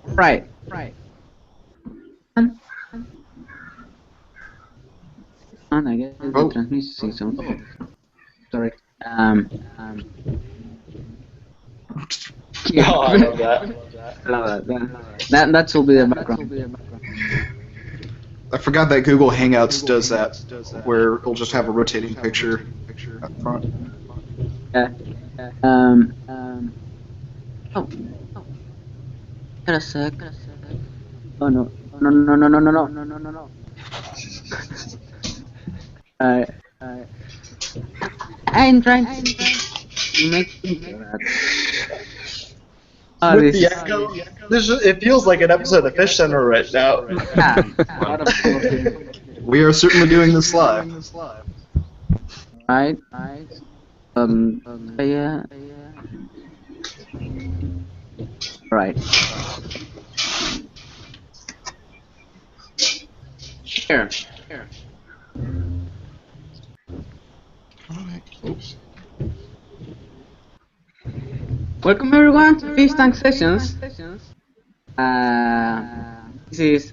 Right. And I guess the transmission system. Oh, sorry. Yeah. Oh, I love that. I love that. That should be the background. I forgot that Google Hangouts does that, where it'll just have a rotating picture up front. Yeah. Oh. Got a sec. Oh no. No. I'm trying to make With the echo, it feels like an episode of FishCenter right now. We are certainly doing this live. Right. Yeah. Right. Here. Oops. Welcome everyone to Fish Tank Sessions. This is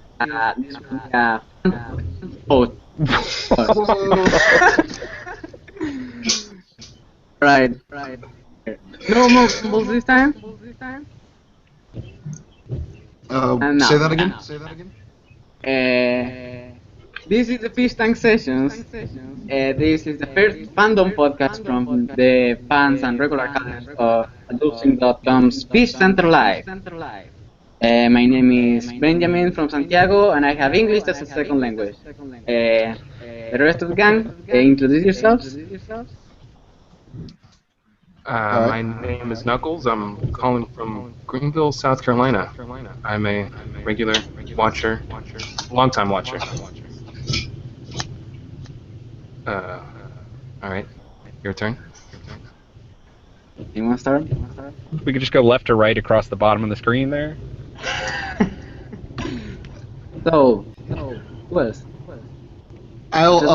Right. No more fumbles this time. Say that again. This is the Fish Tank Sessions. This is the first fandom podcast from the fans and regular callers of adulting.com's FishCenter Live. My name is Benjamín from Santiago, and I have English as a second language. The rest of the gang, introduce yourselves. My name is Knuckles. I'm calling from Greenville, South Carolina. I'm a regular watcher, long-time watcher. All right, your turn. You want to start? We could just go left or right across the bottom of the screen there. So, who else? I'm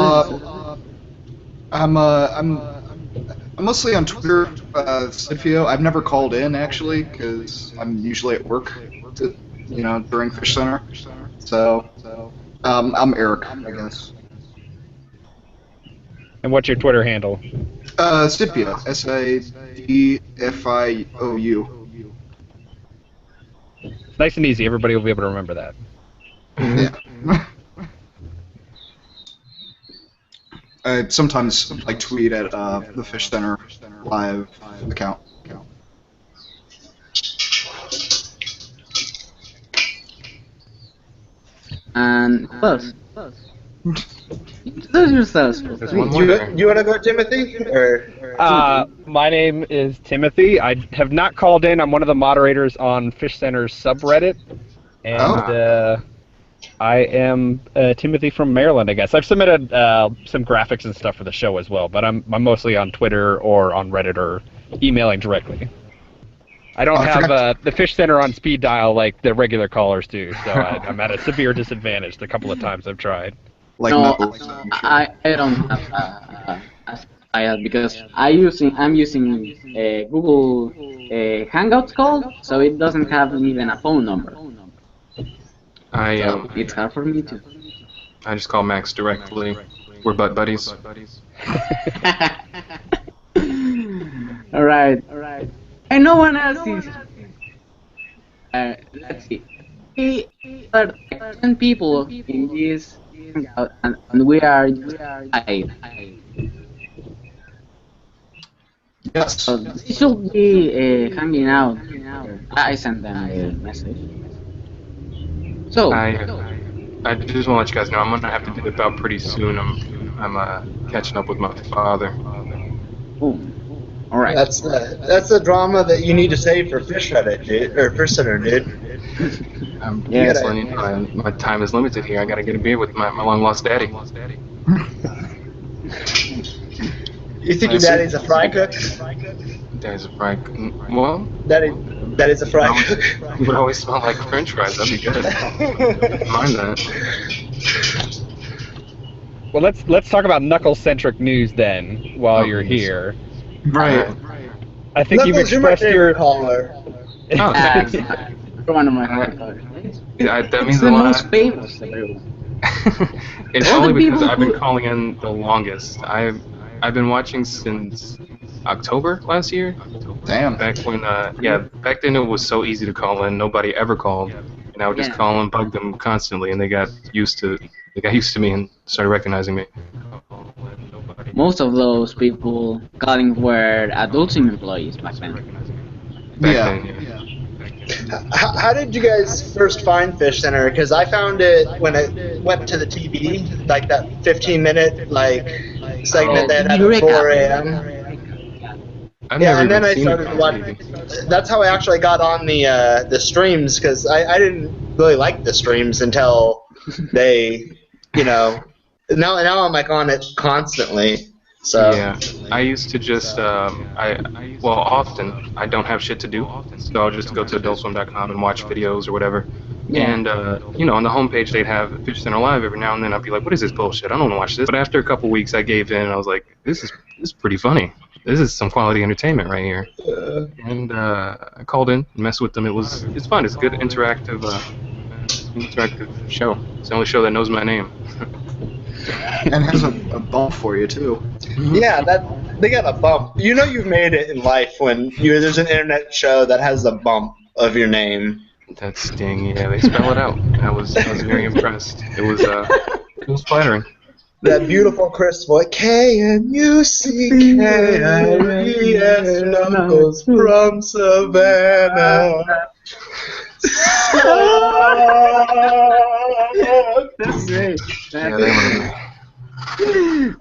mostly on Twitter, Sidfio. I've never called in actually, because I'm usually at work, during FishCenter. So, I'm Eric, I guess. And what's your Twitter handle? Sidfio, SIDFIOU. Nice and easy. Everybody will be able to remember that. Yeah. I sometimes tweet at the FishCenter live account. And who else? Introduce yourselves. You want to go, Timothy? Or my name is Timothy. I have not called in. I'm one of the moderators on FishCenter's subreddit, and I am Timothy from Maryland, I guess. I've submitted some graphics and stuff for the show as well, but I'm mostly on Twitter or on Reddit or emailing directly. I don't have the FishCenter on speed dial like the regular callers do, so I'm at a severe disadvantage the couple of times I've tried. I don't have a because I'm using Google Hangouts call, so it doesn't have even a phone number. So it's hard for me to. I just call Max directly. We're butt buddies. All right. And no one else is. Let's see. We are 10 people in this hangout, and we are 5. Yes. So they should be hanging out. I sent them a message. So I just want to let you guys know I'm gonna have to dip out pretty soon. I'm catching up with my father. All right. that's the drama that you need to save for Fish Reddit, dude, or FishCenter, dude. My time is limited here. I gotta get a beer with my long lost daddy. You think your daddy's a fry cook? Daddy's a fry cook. Well, Daddy's a fry cook. It would always smell like French fries. That'd be good. Mind that. Well, let's talk about knuckle-centric news then while you're here. Right. I think you've Knuckles, you're my expressed favorite your. caller. Oh, thanks. You're one of my favorite. That It's means the a lot. most famous of everyone. It's All the only because people I've been who- calling in the longest. I've been watching since October last year. Damn. Back when, back then it was so easy to call in. Nobody ever called, and I would just Yeah. call and bug them constantly, and they got used to me and started recognizing me. Most of those people calling were adult swim employees back then. Back Yeah. then, yeah. How did you guys first find Fish Center? Because I found it when it went to the TV, like that 15-minute segment they had TV at 4 recap. a.m. I've Yeah, never and even then I seen it started on watching. TV. That's how I actually got on the streams, because I didn't really like the streams until they, now I'm like on it constantly. So Yeah, I used to just, often I don't have shit to do, so I'll just go to adultswim.com and watch videos or whatever. Yeah. And, on the homepage they'd have Fish Center Live every now and then. I'd be like, what is this bullshit? I don't want to watch this. But after a couple weeks, I gave in and I was like, this is pretty funny. This is some quality entertainment right here. And I called in, messed with them. It's fun. It's a good interactive show. It's the only show that knows my name. And has a bump for you too. yeah, they got a bump. You've made it in life when there's an internet show that has a bump of your name. That sting, yeah, they spell it out. I was very impressed. It was flattering. That beautiful crisp voice, K-N-U-C-K-L-E-S, Knuckles from Savannah. That's great. Yeah, they were.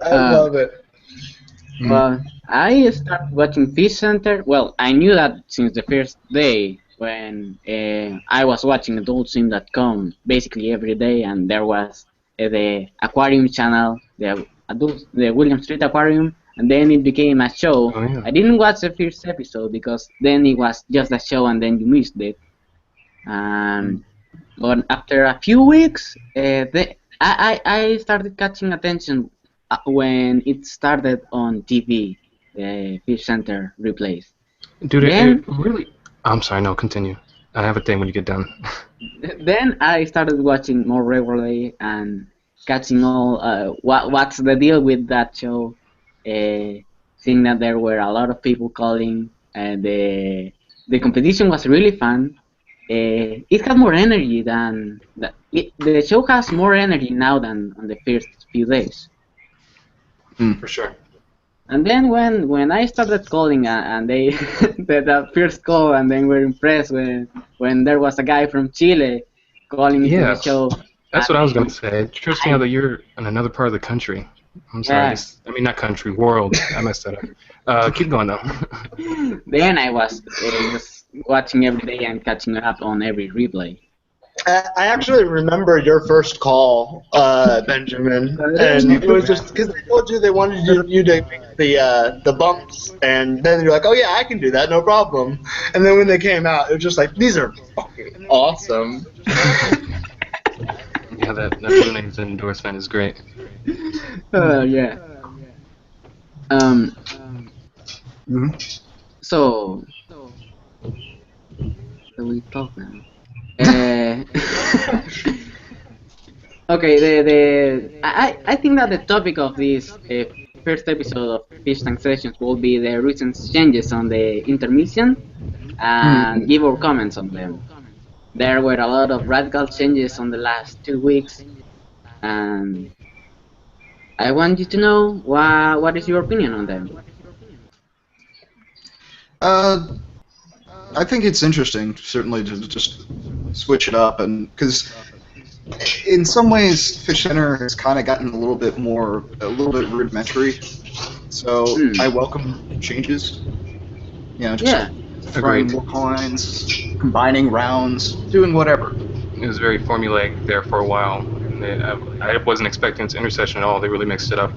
I love it. Well, I started watching FishCenter. Well, I knew that since the first day when I was watching AdultSwim.com basically every day, and there was the aquarium channel, the William Street Aquarium, and then it became a show. Oh, yeah. I didn't watch the first episode because then it was just a show and then you missed it. But after a few weeks, I started catching attention when it started on TV, the Fish Center replays. Dude, Then- it really. I'm sorry, no, continue. I have a thing when you get done. Then I started watching more regularly and catching all what's the deal with that show. Seeing that there were a lot of people calling, and the competition was really fun. It had more energy than the show has more energy now than on the first few days. For sure. And then when I started calling and they the first call, and then we're impressed when there was a guy from Chile calling into Yeah. the show. That's what I was going to say. It trips me out that you're in another part of the country. I'm sorry. Yeah. I mean, not country, world. I messed that up. Keep going, though. Then I was just watching every day and catching up on every replay. I actually remember your first call, Benjamin, and it was just because they told you they wanted you to make the bumps, and then you're like, oh yeah, I can do that, no problem. And then when they came out, it was just like, these are fucking awesome. Yeah, that Blue Names endorsement is great. Yeah. So we talk now. Okay, I think that the topic of this first episode of Fish Tank Sessions will be the recent changes on the intermission and give our comments on them. There were a lot of radical changes on the last 2 weeks, and I want you to know what is your opinion on them. I think it's interesting, certainly, to just switch it up, and because in some ways, Fish Center has kind of gotten a little bit rudimentary. So I welcome changes. Just throwing more coins, combining rounds, doing whatever. It was very formulaic there for a while. And I wasn't expecting its Intersession at all. They really mixed it up.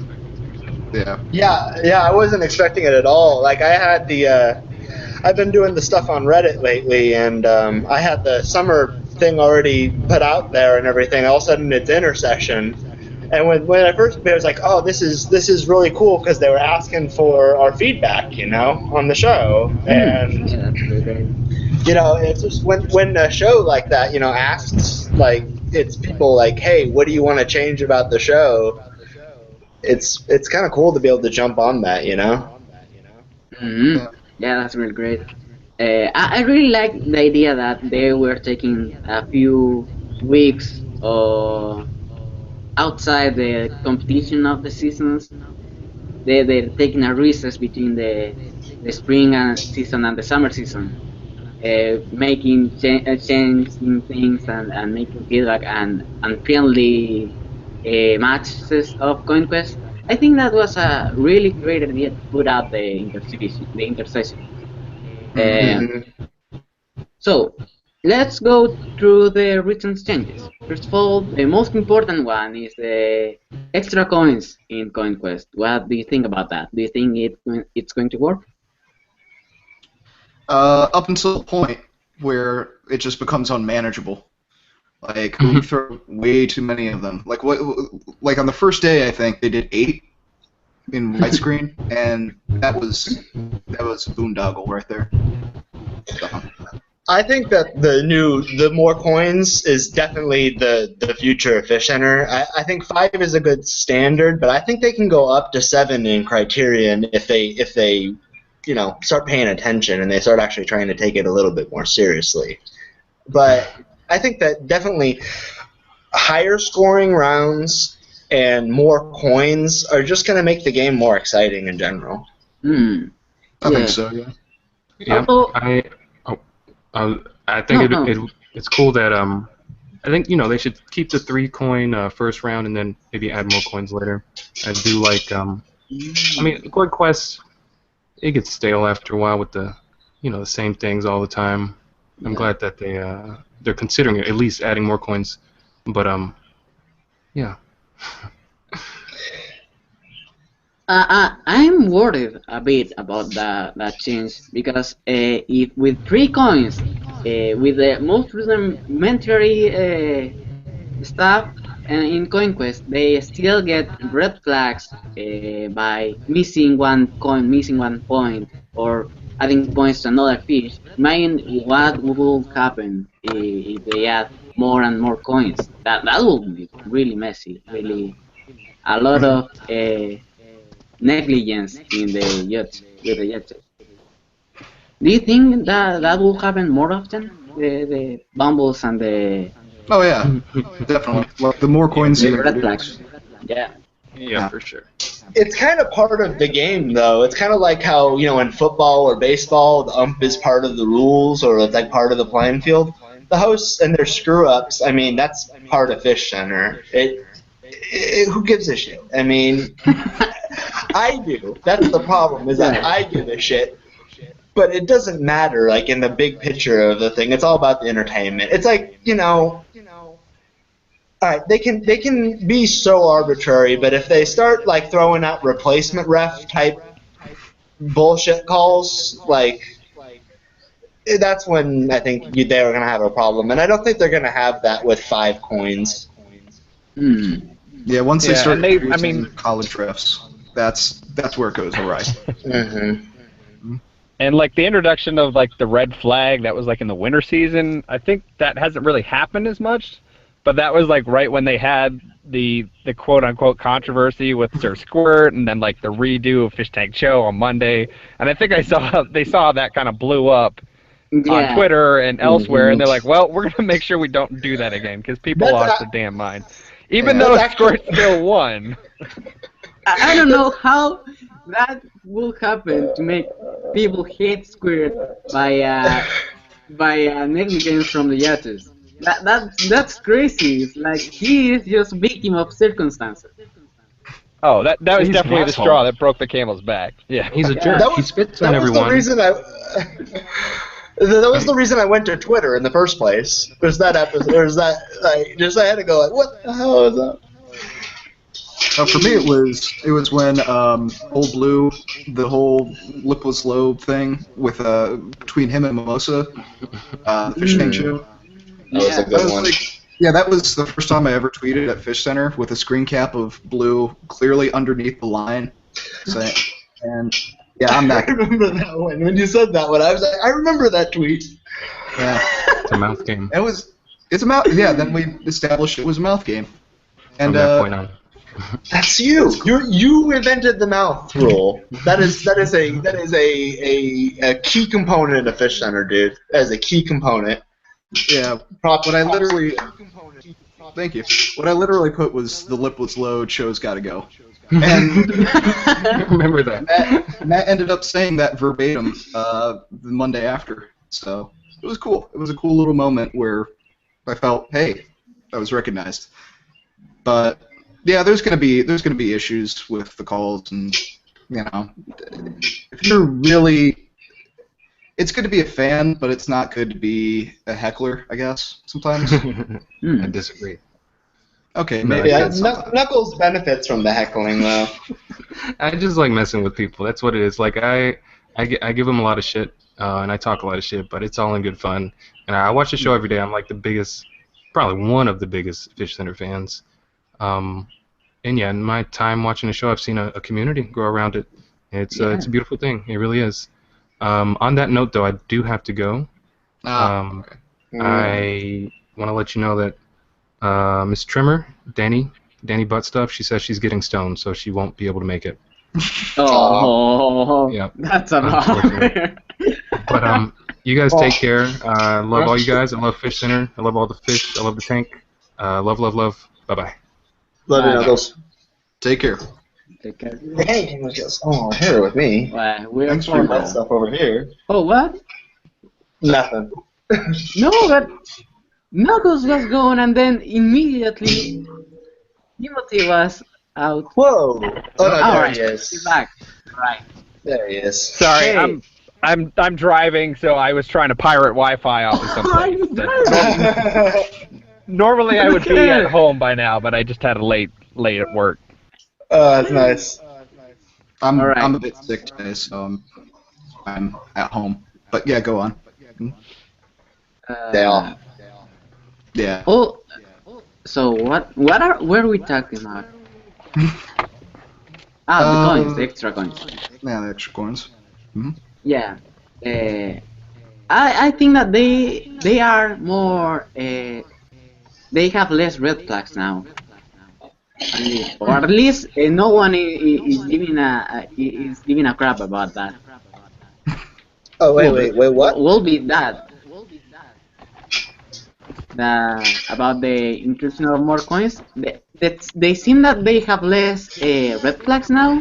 Yeah, I wasn't expecting it at all. Like, I had I've been doing the stuff on Reddit lately, and I had the summer thing already put out there and everything. All of a sudden, it's Intersession, And when I first I was like, oh, this is really cool because they were asking for our feedback, on the show. And Yeah, that's really great. it's just when a show like that, asks, like, it's people like, hey, what do you want to change about the show? It's kind of cool to be able to jump on that, Mm-hmm. Yeah, that's really great. I really like the idea that they were taking a few weeks outside the competition of the seasons. They're taking a recess between the spring season and the summer season, changing things and making feedback and friendly matches of CoinQuest. I think that was a really great idea to put out the intersession. Mhm. So let's go through the recent changes. First of all, the most important one is the extra coins in CoinQuest. What do you think about that? Do you think it's going to work? Up until the point where it just becomes unmanageable. Like we throw way too many of them. Like Like on the first day, I think they did 8 in widescreen, and that was boondoggle right there. So. I think that the more coins is definitely the future of FishCenter. I think 5 is a good standard, but I think they can go up to 7 in Criterion if they start paying attention and they start actually trying to take it a little bit more seriously. But I think that definitely higher scoring rounds and more coins are just going to make the game more exciting in general. I think so, yeah. Yeah, I think it's cool that I think they should keep the 3 coin first round and then maybe add more coins later. I do like I mean, Coin Quest, it gets stale after a while with the the same things all the time. I'm glad that they're considering it, at least adding more coins, but yeah. I'm worried a bit about that change because if with 3 coins, with the most rudimentary stuff in CoinQuest, they still get red flags by missing 1 coin, missing 1 point, or adding points to another fish. Imagine what will happen if they add more and more coins. That will be really messy, really a lot of negligence in the yacht with the yachts. Do you think that will happen more often? The bumbles and the Oh yeah, definitely. Like, the more coins you red flags. Yeah, for sure. It's kind of part of the game, though. It's kind of like how, in football or baseball, the ump is part of the rules or it's like part of the playing field. The hosts and their screw-ups, I mean, that's part of FishCenter. Who gives a shit? I mean, I do. That's the problem, is that I give a shit. But it doesn't matter, like, in the big picture of the thing. It's all about the entertainment. It's like, alright, they can be so arbitrary, but if they start, like, throwing out replacement ref type bullshit calls, like, that's when I think they're going to have a problem. And I don't think they're going to have that with 5 coins. Yeah, once they start using college refs, that's where it goes awry. And like the introduction of like the red flag that was like in the winter season, I think that hasn't really happened as much. But that was like right when they had the quote unquote controversy with Sir Squirt, and then like the redo of Fish Tank Show on Monday. And I think they saw that kind of blew up on Twitter and elsewhere, and they're like, well, we're gonna make sure we don't do that again because people lost their damn mind. Even though Squirt still won. I don't know how that will happen to make people hate Squirt by negligence from the yachts. That's crazy. It's like he is just victim of circumstances. Oh, that was definitely the straw that broke the camel's back. Yeah, he's a jerk. He spits on everyone. That was the reason I went to Twitter in the first place. There's that episode. There's that. I had to go like, what the hell is that? For me, it was when Old Blue, the whole lip was low thing with between him and Mimosa, the Fish Tank Show. That was a good one. Yeah, that was the first time I ever tweeted at FishCenter with a screen cap of blue clearly underneath the line. And yeah, I'm that. I remember that one. When you said that one, I was like, I remember that tweet. Yeah. It's a mouth game. It's a mouth. Yeah, then we established it was a mouth game. And From that point on. That's you. You invented the mouth rule. That is a key component of FishCenter, dude. That is a key component. Yeah. What I literally. Thank you. What I literally put was the lipless load show's got to go. And I remember that. Matt ended up saying that verbatim the Monday after. So it was cool. It was a cool little moment where I felt, hey, I was recognized. But yeah, there's gonna be issues with the calls, and if you're really, it's good to be a fan, but it's not good to be a heckler, I guess, sometimes. I disagree. Okay, No, maybe. Yeah, Knuckles benefits from the heckling, though. I just like messing with people. That's what it is. Like I give them a lot of shit, and I talk a lot of shit, but it's all in good fun. And I watch the show every day. I'm like probably one of the biggest FishCenter fans. And yeah, in my time watching the show, I've seen a community grow around it. It's a beautiful thing. It really is. On that note, though, I do have to go. Okay. I want to let you know that Miss Trimmer, Danny Buttstuff, she says she's getting stoned, so she won't be able to make it. Oh, yeah, that's a bummer. But you guys take care. I love all you guys. I love FishCenter. I love all the fish. I love the tank. Love, love, love. Bye-bye. Love you, Knuckles. Take care. Take care. Hey, he was just here with me. We're Thanks for that stuff over here. Oh, what? Nothing. No, but Knuckles was gone, and then immediately Timothy was out. Whoa! Oh, no, there he He's is. back. Right. There he is. Sorry, Hey. I'm driving, so I was trying to pirate Wi-Fi off of someplace. Normally I would be at home by now, but I just had a late at work. That's nice. I'm All right. I'm a bit sick today, so I'm at home. But yeah, go on. Dale. Yeah. Oh, so where are we talking about? The coins, the extra coins. Yeah, the extra coins. Yeah. I think that they are more. They have less red flags now, or at least no one is giving a crap about that. Oh wait, what? Will be that. About the inclusion of more coins, they seem that they have less red flags now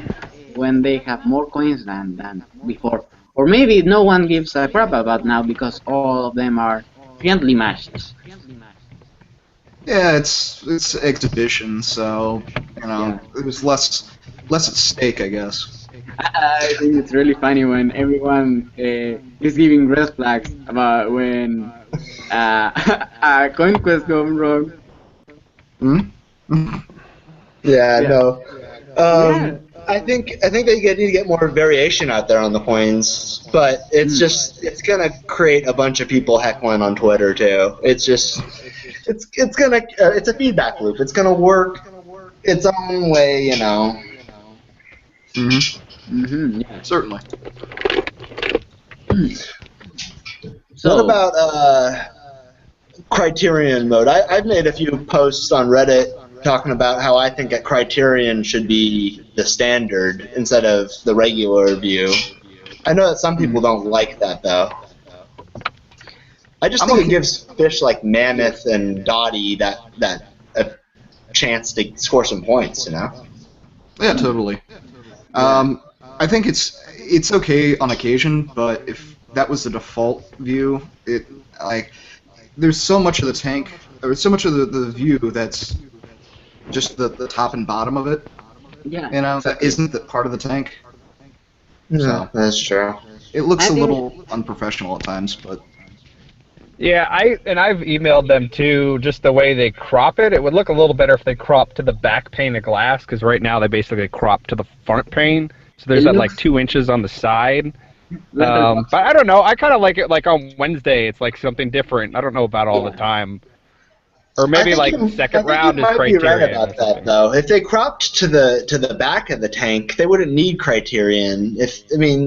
when they have more coins than before. Or maybe no one gives a crap about now because all of them are friendly matches. Yeah, it's exhibition, so there's less at stake, I guess. I think it's really funny when everyone is giving red flags about when a coin quest goes wrong. Yeah, no. I think they need to get more variation out there on the coins, but it's gonna create a bunch of people heckling on Twitter too. It's a feedback loop. It's gonna work its own way, Yeah. Certainly. So, what about Criterion mode? I've made a few posts on Reddit talking about how I think that Criterion should be the standard instead of the regular view. I know that some people don't like that though. I just think it gives fish like Mammoth and Dottie that a chance to score some points, Yeah, totally. I think it's okay on occasion, but if that was the default view, there's so much of the tank, or so much of the view that's just the top and bottom of it. Yeah. That isn't the part of the tank. So that's true. It looks a little unprofessional at times, but. Yeah, I've emailed them too. Just the way they crop it, it would look a little better if they crop to the back pane of glass, because right now they basically crop to the front pane. So there's that like 2 inches on the side. But I don't know. I kind of like it like on Wednesday. It's like something different. I don't know about all the time. Or maybe I think second round is might Criterion. be right about that, though. If they cropped to the back of the tank, they wouldn't need Criterion.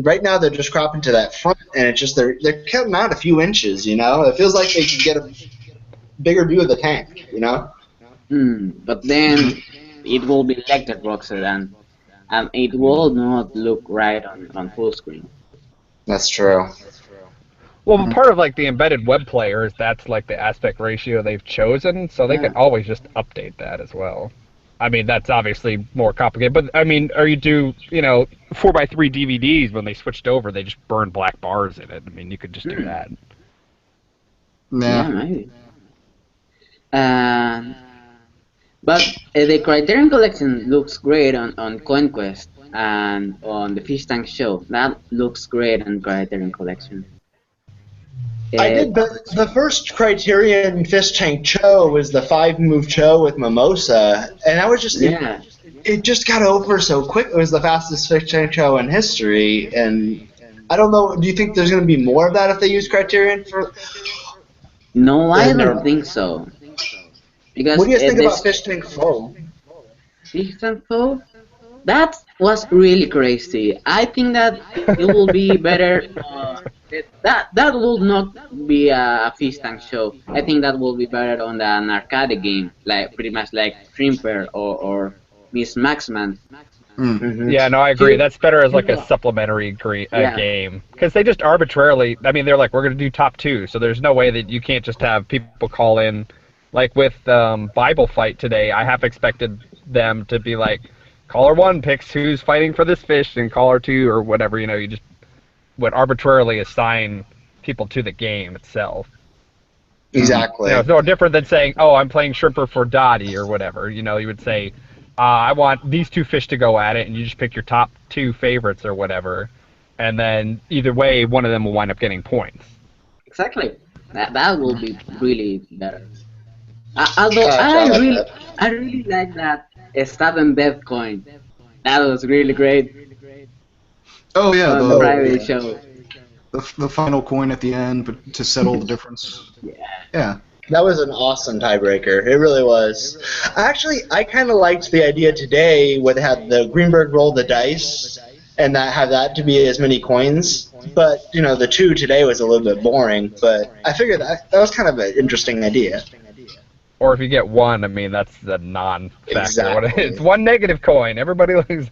Right now they're just cropping to that front, and it's just they're cutting out a few inches. It feels like they can get a bigger view of the tank. But then it will be letterboxed and it will not look right on full screen. That's true. Well, part of the embedded web player is that's the aspect ratio they've chosen, so they can always just update that as well. That's obviously more complicated, but or you do 4x3 DVDs when they switched over, they just burn black bars in it. You could just do that. Yeah, maybe. But the Criterion Collection looks great on CoinQuest and on the Fish Tank Show. That looks great on Criterion Collection. I did the first Criterion Fish Tank Cho was the 5-move Cho with Mimosa, and that was just it just got over so quick. It was the fastest Fish Tank Cho in history, and I don't know. Do you think there's going to be more of that if they use Criterion for? No, I don't think so. Because what do you think about Fish Tank Foe? Fish Tank Foe? That was really crazy. I think that it will be better. That will not be a Fish Tank show. I think that will be better on an arcade game, pretty much like Shrimper or Miss Maxman. Mm-hmm. Yeah, no, I agree. That's better as a supplementary game, because they just arbitrarily. They're we're going to do top 2, so there's no way that you can't just have people call in. With Bible Fight today, I half expected them to be caller 1 picks who's fighting for this fish, and caller 2 or whatever. You just would arbitrarily assign people to the game itself. Exactly. It's no different than saying, "Oh, I'm playing Shrimper for Dottie" or whatever. You would say, "I want these 2 fish to go at it," and you just pick your top 2 favorites or whatever, and then either way, one of them will wind up getting points. Exactly. That will be really better. Although I really like that Stab and Death coin. That was really great. Oh yeah, the private show. The final coin at the end, but to settle the difference. Yeah. That was an awesome tiebreaker. It really was. Actually, I kind of liked the idea today where they had the Greenberg roll the dice and have that to be as many coins. But the 2 today was a little bit boring. But I figured that was kind of an interesting idea. Or if you get 1, that's a non-factor. Exactly. It's 1 negative coin. Everybody loses.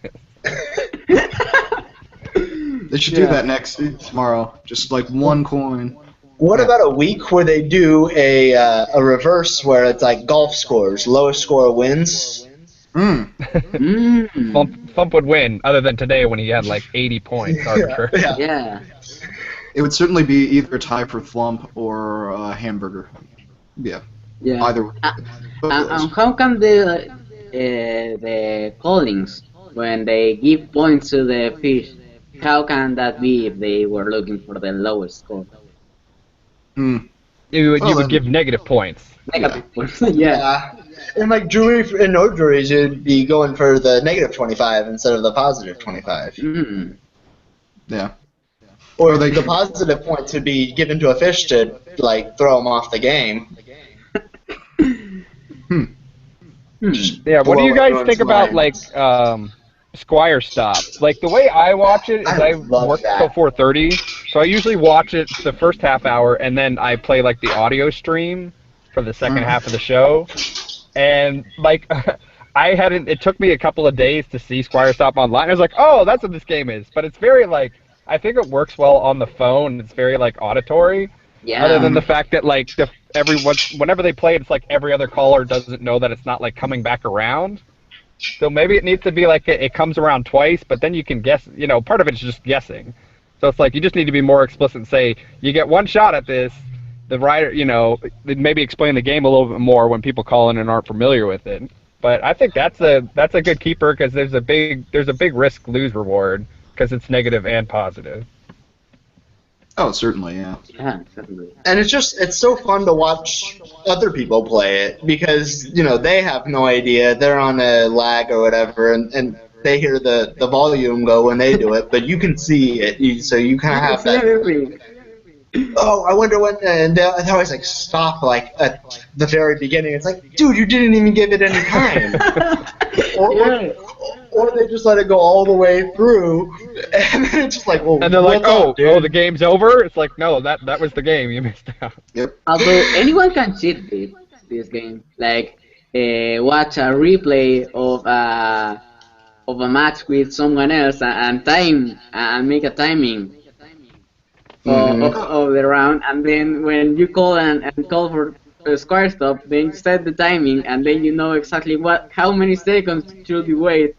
They should do that tomorrow. Just 1 coin. What about a week where they do a reverse where it's golf scores, lowest score wins? Thump would win, other than today when he had 80 points. Yeah. It would certainly be either a tie for Thump or a hamburger. Yeah. Either. And how come the callings, when they give points to the fish, how can that be if they were looking for the lowest score? You would give negative points. Negative points. Yeah. And jury and no juries, you'd be going for the negative 25 instead of the positive 25. Yeah. Or the positive points would be given to a fish to throw them off the game. Yeah, what do you guys think about Squire Stop? The way I watch it is I work till 4:30, so I usually watch it the first half hour and then I play the audio stream for the second half of the show. And it took me a couple of days to see Squire Stop online. I was oh, that's what this game is. But it's very I think it works well on the phone. It's very auditory. Yeah. Other than the fact that whenever they play it, it's every other caller doesn't know that it's not coming back around. So maybe it needs to be it comes around twice, but then you can guess. Part of it's just guessing. So it's you just need to be more explicit and say you get 1 shot at this. The writer, maybe explain the game a little bit more when people call in and aren't familiar with it. But I think that's a good keeper because there's a big risk lose reward because it's negative and positive. Oh, certainly, yeah. Yeah, certainly. And it's so fun to watch other people play it because, they have no idea. They're on a lag or whatever, and they hear the volume go when they do it, but you can see it, so you kind of have that. oh, I wonder when, and they always like stop like at the very beginning. It's like, dude, you didn't even give it any time. Or they just let it go all the way through, and then it's just like, well, and they're like, what's up, oh, the game's over. It's like, no, that was the game. You missed out. Yep. Although anyone can cheat this game, like watch a replay of a match with someone else and time and make a timing of the round, and then when you call and call for a square stop, then you set the timing, and then you know exactly how many seconds should you wait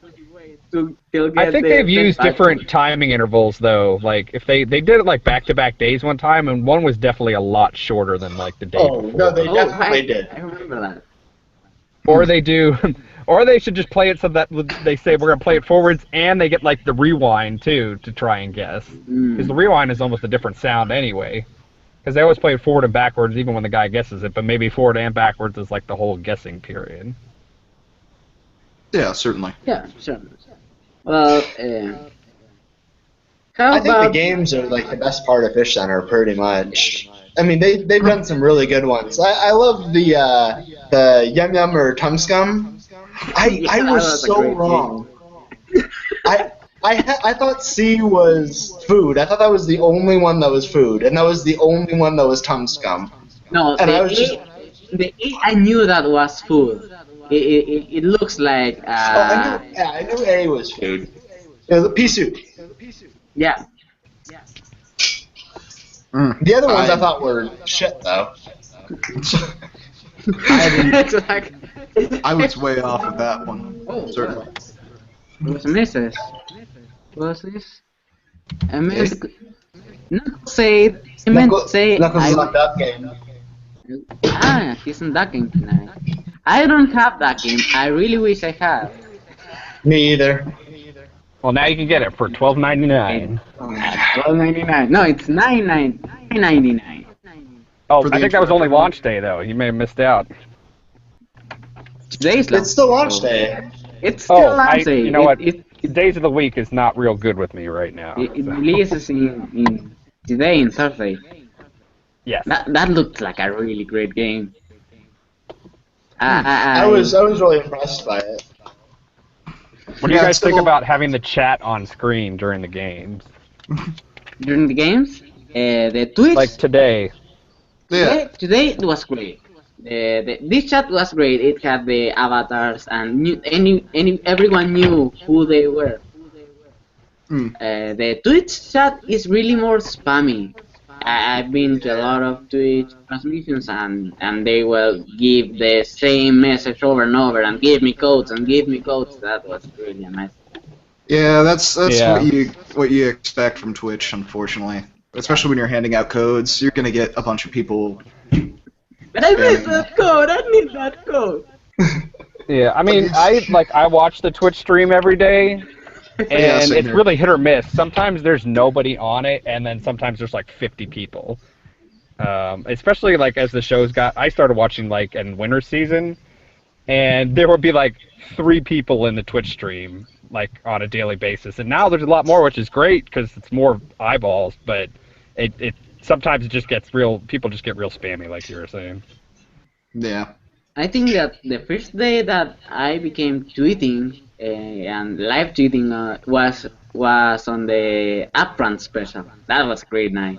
to get I think they've used different timing intervals though. Like if they did it like back-to-back days one time, and one was definitely a lot shorter than like the day before. No, they definitely did. I remember that. Or they do, or they should just play it so that they say we're gonna play it forwards, and they get like the rewind too to try and guess. Because the rewind is almost a different sound anyway. Because they always play it forward and backwards, even when the guy guesses it. But maybe forward and backwards is like the whole guessing period. Yeah, certainly. Yeah, sure. Well, how I think about the games are like the best part of FishCenter, pretty much. I mean, they've done some really good ones. I love the Yum Yum or Tongue Scum. I was so wrong. I thought C was food. I thought that was the only one that was food, and that was the only one that was Tongue Scum. No, and the A, I knew that was food. It looks like. I knew A was food. It was a pea soup. Yeah. The other ones I thought were shit though. I was way off of that one. Oh, Certainly. What's misses? What's this? I meant not say. I meant say. Knuckles is on that game. He's in that game tonight. I don't have that game. I really wish I had. Me either. Well, now you can get it for $12.99. $12.99. No, it's $9.99. Oh, I think that was only launch day though. You may have missed out. Today's It's still launch day. It's still launch day. You know what? Days of the week is not real good with me right now. It releases in today, in Thursday. Yes. That looked like a really great game. I was really impressed by it. What do you guys think about having the chat on screen during the games? During the games? The Twitch? Like today. Yeah. Today it was great. This chat was great. It had the avatars and everyone knew who they were. The Twitch chat is really more spammy. I've been to a lot of Twitch transmissions and they will give the same message over and over and give me codes and give me codes. That was really a mess. Yeah, that's what you expect from Twitch, unfortunately. Especially when you're handing out codes, you're gonna get a bunch of people. But I missed that code. I need that code. Yeah, I mean, I watch the Twitch stream every day. And it's really hit or miss. Sometimes there's nobody on it, and then sometimes there's like 50 people. Especially like as the shows I started watching like in winter season, and there would be like 3 people in the Twitch stream like on a daily basis. And now there's a lot more, which is great because it's more eyeballs. But it sometimes it just gets real. People just get real spammy, like you were saying. Yeah. I think that the first day that I became tweeting. And live tweeting was on the upfront special. That was a great night.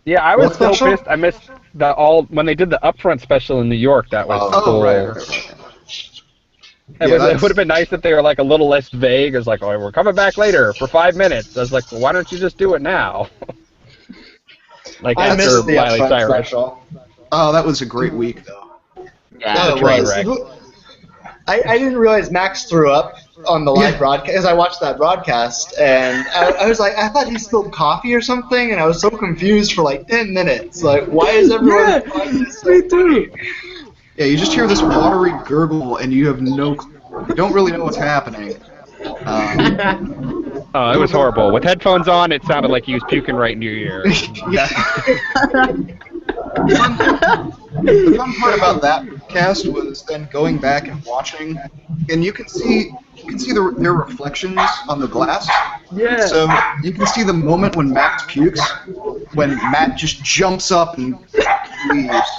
Yeah, I was so pissed. I missed when they did the upfront special in New York. That was cool. Right. It would have been nice if they were like a little less vague. It was like, oh, we're coming back later for 5 minutes. I was like, well, why don't you just do it now? Like I after missed the Miley upfront Cyrus. special. Oh, that was a great week, though. Yeah, it was. I didn't realize Max threw up on the live broadcast because I watched that broadcast and I was like, I thought he spilled coffee or something, and I was so confused for like 10 minutes. Like, why is everyone? Me too. Yeah, you just hear this watery gurgle, and you don't really know what's happening. Oh, it was horrible. With headphones on, it sounded like he was puking right into your ear. The fun part about that cast was then going back and watching, and you can see their reflections on the glass, Yeah. So you can see the moment when Matt pukes, when Matt just jumps up and leaves.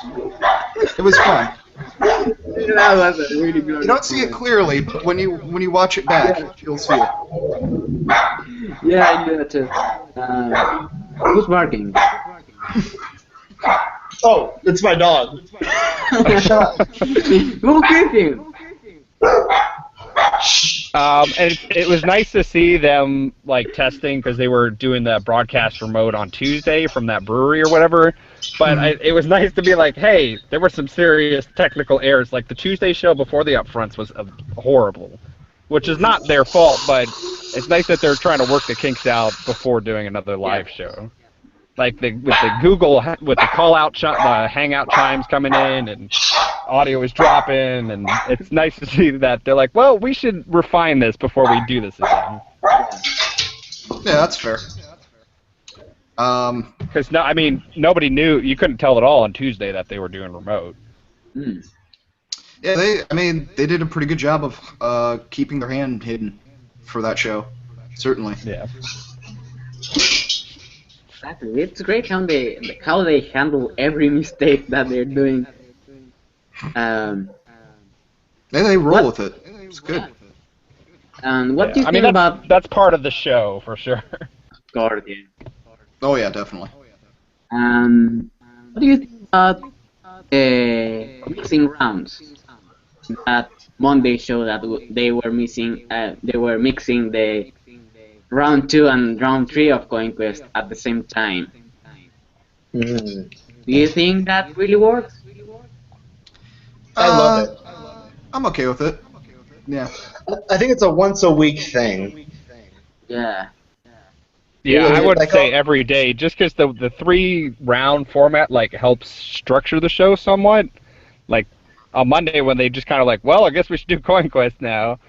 It was fun. That was a really good. You don't see it clearly, but when you watch it back, you'll see it. Yeah, I knew that too. Who's barking? Oh, it's my dog. Shut up. Who killed him? And it was nice to see them like testing because they were doing the broadcast remote on Tuesday from that brewery or whatever. But it was nice to be like, hey, there were some serious technical errors. Like the Tuesday show before the upfronts was horrible, which is not their fault, but it's nice that they're trying to work the kinks out before doing another live show. Like with the Google, with the call-out, the Hangout chimes coming in, and audio is dropping, and it's nice to see that they're like, well, we should refine this before we do this again. Yeah, that's fair. Because nobody knew. You couldn't tell at all on Tuesday that they were doing remote. Yeah, they did a pretty good job of keeping their hand hidden for that show. Certainly. Yeah. Exactly. It's great how they handle every mistake that they're doing. They roll with it. It's good. And what do you think about? That's part of the show for sure. Guardian. Oh yeah, definitely. What do you think about mixing rounds? That Monday show that they were mixing the round 2 and round 3 of CoinQuest at the same time. Do you think that really works? I love it. I'm okay with it. Yeah. I think it's a once a week thing. Yeah. Yeah, I wouldn't say every day, just because the 3-round format like helps structure the show somewhat. Like on Monday when they just kind of like, well, I guess we should do CoinQuest now.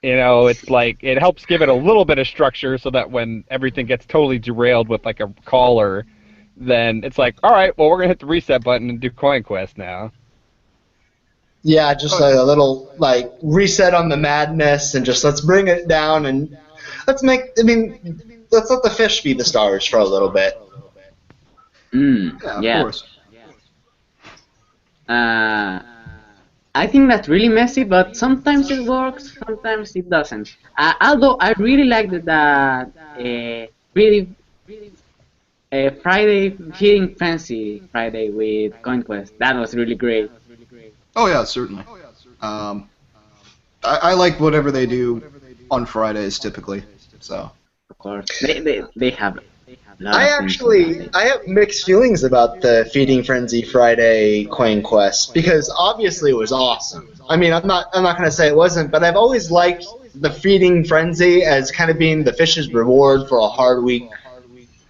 You know, it's like it helps give it a little bit of structure so that when everything gets totally derailed with like a caller, then it's like, all right, well, we're gonna hit the reset button and do CoinQuest now. Yeah, just a little like reset on the madness and just let's bring it down and let's let the fish be the stars for a little bit. Yeah, of course. I think that's really messy, but sometimes it works, sometimes it doesn't. Although I really liked that Friday Feeding Fancy Friday with CoinQuest. That was really great. Oh yeah, certainly. I like whatever they do on Fridays typically. So. Of course, they have. I have mixed feelings about the Feeding Frenzy Friday Coin Quest because obviously it was awesome. I mean, I'm not gonna say it wasn't, but I've always liked the Feeding Frenzy as kind of being the fish's reward for a hard week.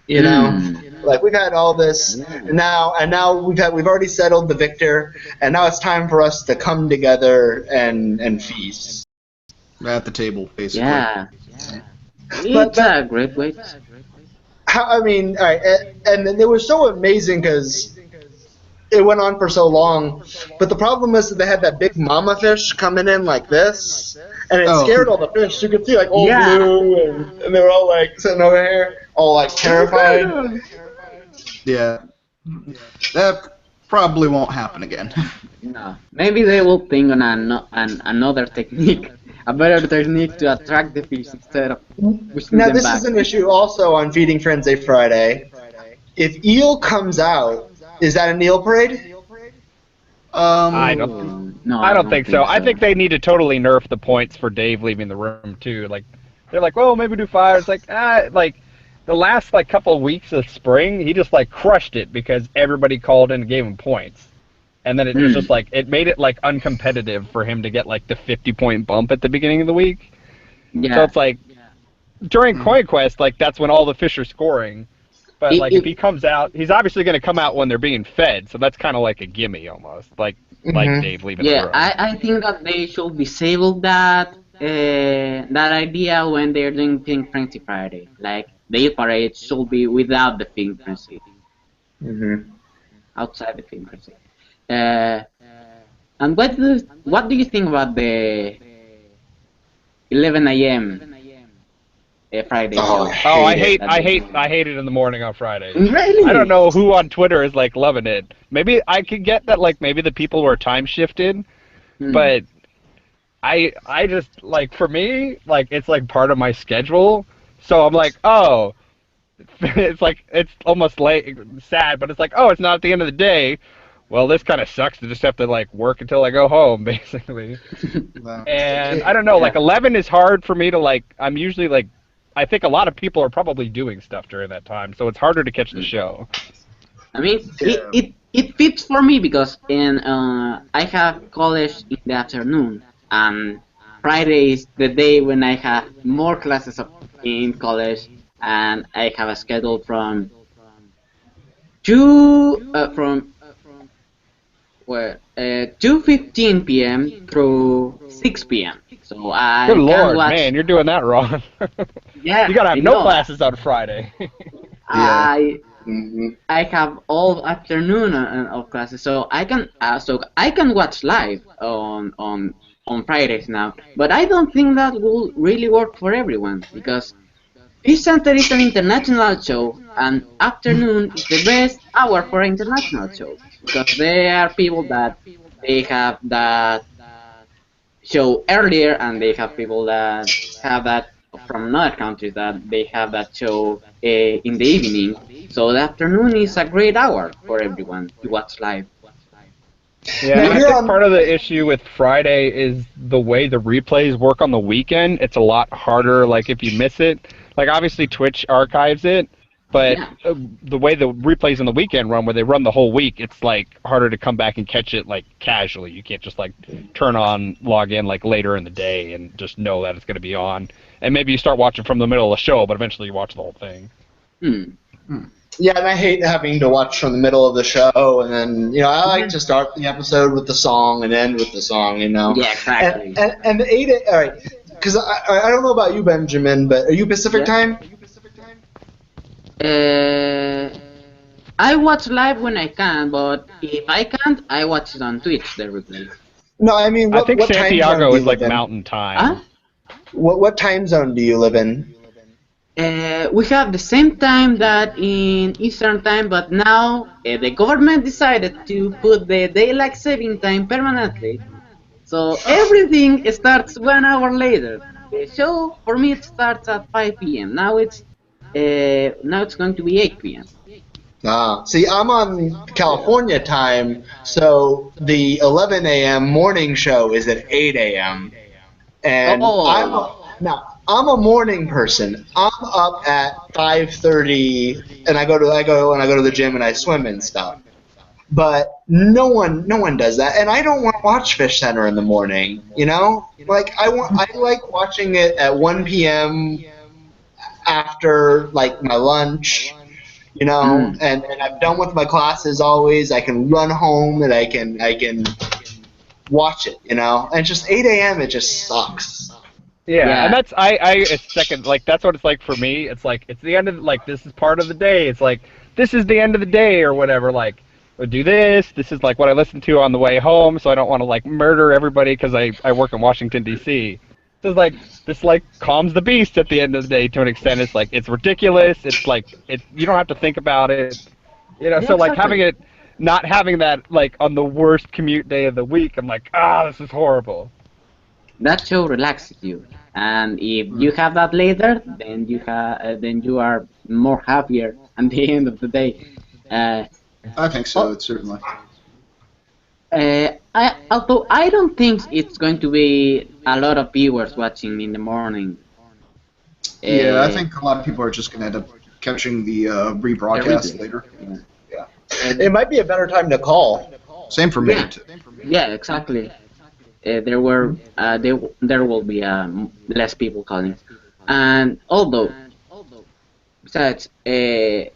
You know, like we've had all this, and now we've already settled the victor, and now it's time for us to come together and feast at the table, basically. Yeah. It's a great way. I mean, all right, and it was so amazing because it went on for so long. But the problem is that they had that big mama fish coming in like this, and it scared all the fish. You could see like old blue, and they were all like sitting over here, all like terrified. Yeah, that probably won't happen again. No, maybe they will think on another technique. A better technique to attract the fish instead of pushing Now them this back. is an issue also on Feeding Frenzy Friday. If eel comes out, is that an eel parade? I don't think so. I think they need to totally nerf the points for Dave leaving the room too. Like they're like, well, maybe do fire. It's like like the last like couple of weeks of spring, he just like crushed it because everybody called in and gave him points. And then it was just like, it made it like uncompetitive for him to get like the 50-point bump at the beginning of the week. Yeah. So it's like, during CoinQuest, like that's when all the fish are scoring. But like if he comes out, he's obviously going to come out when they're being fed. So that's kind of like a gimme almost, like Dave leaving the room. Yeah, I think that they should disable that idea when they're doing Feeding Frenzy Friday. Like the eel parade should be without the Feeding Frenzy. Outside the Feeding Frenzy. And what do you think about the 11 a.m. Friday Oh, show. I hate it in the morning on Fridays. Really? I don't know who on Twitter is like loving it. Maybe I could get that like maybe the people who are time shifted, but I just like for me like it's like part of my schedule. So I'm like, oh, it's like it's almost late, sad, but it's like, oh, it's not at the end of the day. Well, this kind of sucks to just have to like work until I go home, basically. And I don't know, like 11 is hard for me to like. I'm usually like, I think a lot of people are probably doing stuff during that time, so it's harder to catch the show. I mean, it fits for me because I have college in the afternoon, and Friday is the day when I have more classes in college, and I have a schedule from 2:15 p.m. through 6 p.m. So I Good can lord, watch. man, you're doing that wrong. Yeah, You gotta have I no know. classes on Friday. I have all afternoon of classes, so I can watch live on Fridays now. But I don't think that will really work for everyone because FishCenter is an international show, and afternoon is the best hour for international shows because there are people that they have that show earlier, and they have people that have that from other countries that they have that show in the evening. So the afternoon is a great hour for everyone to watch live. Yeah, and I think part of the issue with Friday is the way the replays work on the weekend. It's a lot harder, like, if you miss it. Like, obviously, Twitch archives it, but the way the replays on the weekend run, where they run the whole week, it's, like, harder to come back and catch it, like, casually. You can't just, like, log in, like, later in the day and just know that it's going to be on. And maybe you start watching from the middle of the show, but eventually you watch the whole thing. Yeah, and I hate having to watch from the middle of the show, and then, you know, I like to start the episode with the song and end with the song, you know. Yeah, exactly. And the 8 all right, because I don't know about you, Benjamin, but are you Pacific time? I watch live when I can, but if I can't, I watch it on Twitch, the replay. No, I mean, I think what Santiago time zone is like in? mountain time. Huh? What time zone do you live in? We have the same time that in Eastern time, but now the government decided to put the daylight saving time permanently. So everything starts 1 hour later. The show for me it starts at 5 p.m. Now it's going to be 8 p.m. See, I'm on California time, so the 11 a.m. morning show is at 8 a.m. And I'm a morning person. I'm up at 5:30, and I go to the gym and I swim and stuff. But no one does that, and I don't want to watch FishCenter in the morning. You know, like I like watching it at 1 p.m. after like my lunch. You know, and I'm done with my classes always. I can run home and I can watch it. You know, and just 8 a.m. it just sucks. Yeah, and that's I second, like, that's what it's like for me. It's like it's the end of, like, this is part of the day. It's like this is the end of the day or whatever. Like, I do this. This is like what I listen to on the way home, so I don't want to like murder everybody because I work in Washington D.C. So it's like this like calms the beast at the end of the day to an extent. It's like it's ridiculous. It's like you don't have to think about it. You know, so like not having that like on the worst commute day of the week, I'm like, this is horrible. That show relaxes you, and if you have that later, then you are more happier at the end of the day. I think so, certainly. Although I don't think it's going to be a lot of viewers watching in the morning. Yeah, I think a lot of people are just going to end up catching the rebroadcast later. Yeah. It might be a better time to call. Same for me. Yeah, exactly. There will be less people calling, and although besides, do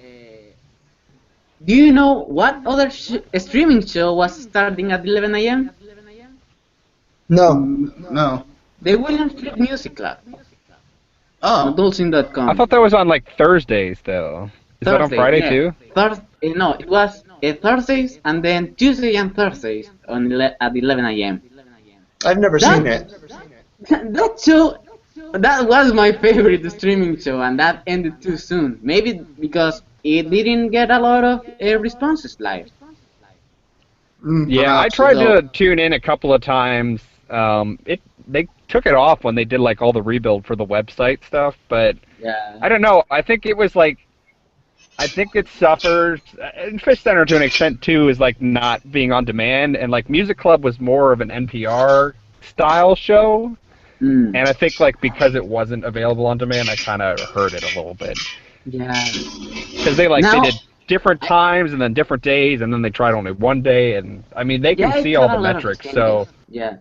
you know what other streaming show was starting at 11 a.m.? No. The William Flip Music Club. Oh. Adulting.com. I thought that was on like Thursdays though. Is that on Friday too? No, it was Thursdays and then Tuesday and Thursdays at 11 a.m. I've never seen it. That show that was my favorite streaming show, and that ended too soon. Maybe because it didn't get a lot of responses live. Yeah, I Perhaps, tried no. to tune in a couple of times. They took it off when they did like all the rebuild for the website stuff, but Yeah. I don't know. I think it was like I think it suffers. And Fish Center to an extent too is like not being on demand, and like Music Club was more of an NPR style show, Mm. and I think like because it wasn't available on demand, I kind of heard it a little bit Yeah. because they Now, did different times and then different days, and then they tried only one day, and I mean they can yeah, see it all got the a lot of metrics, changes. so. Yeah.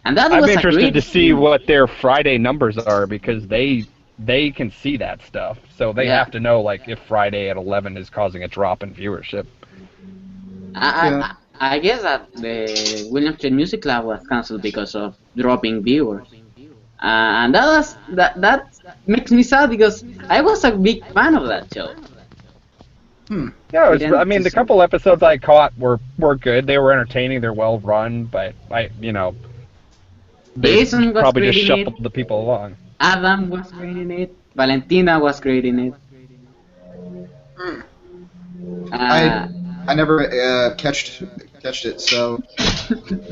And that I'm was a interested great to see stream. what their Friday numbers are because they can see that stuff. So they Yeah. have to know like if Friday at 11 is causing a drop in viewership. I, I guess that the William Street Music Club was cancelled because of dropping viewers. And that makes me sad because I was a big fan of that show. Yeah, It I ended mean too the soon. couple episodes I caught were good. They were entertaining. They're well run, but they Jason was probably just creating it. shuffled the people along. Adam was creating it. Valentina was creating it. Uh, I never catched it, so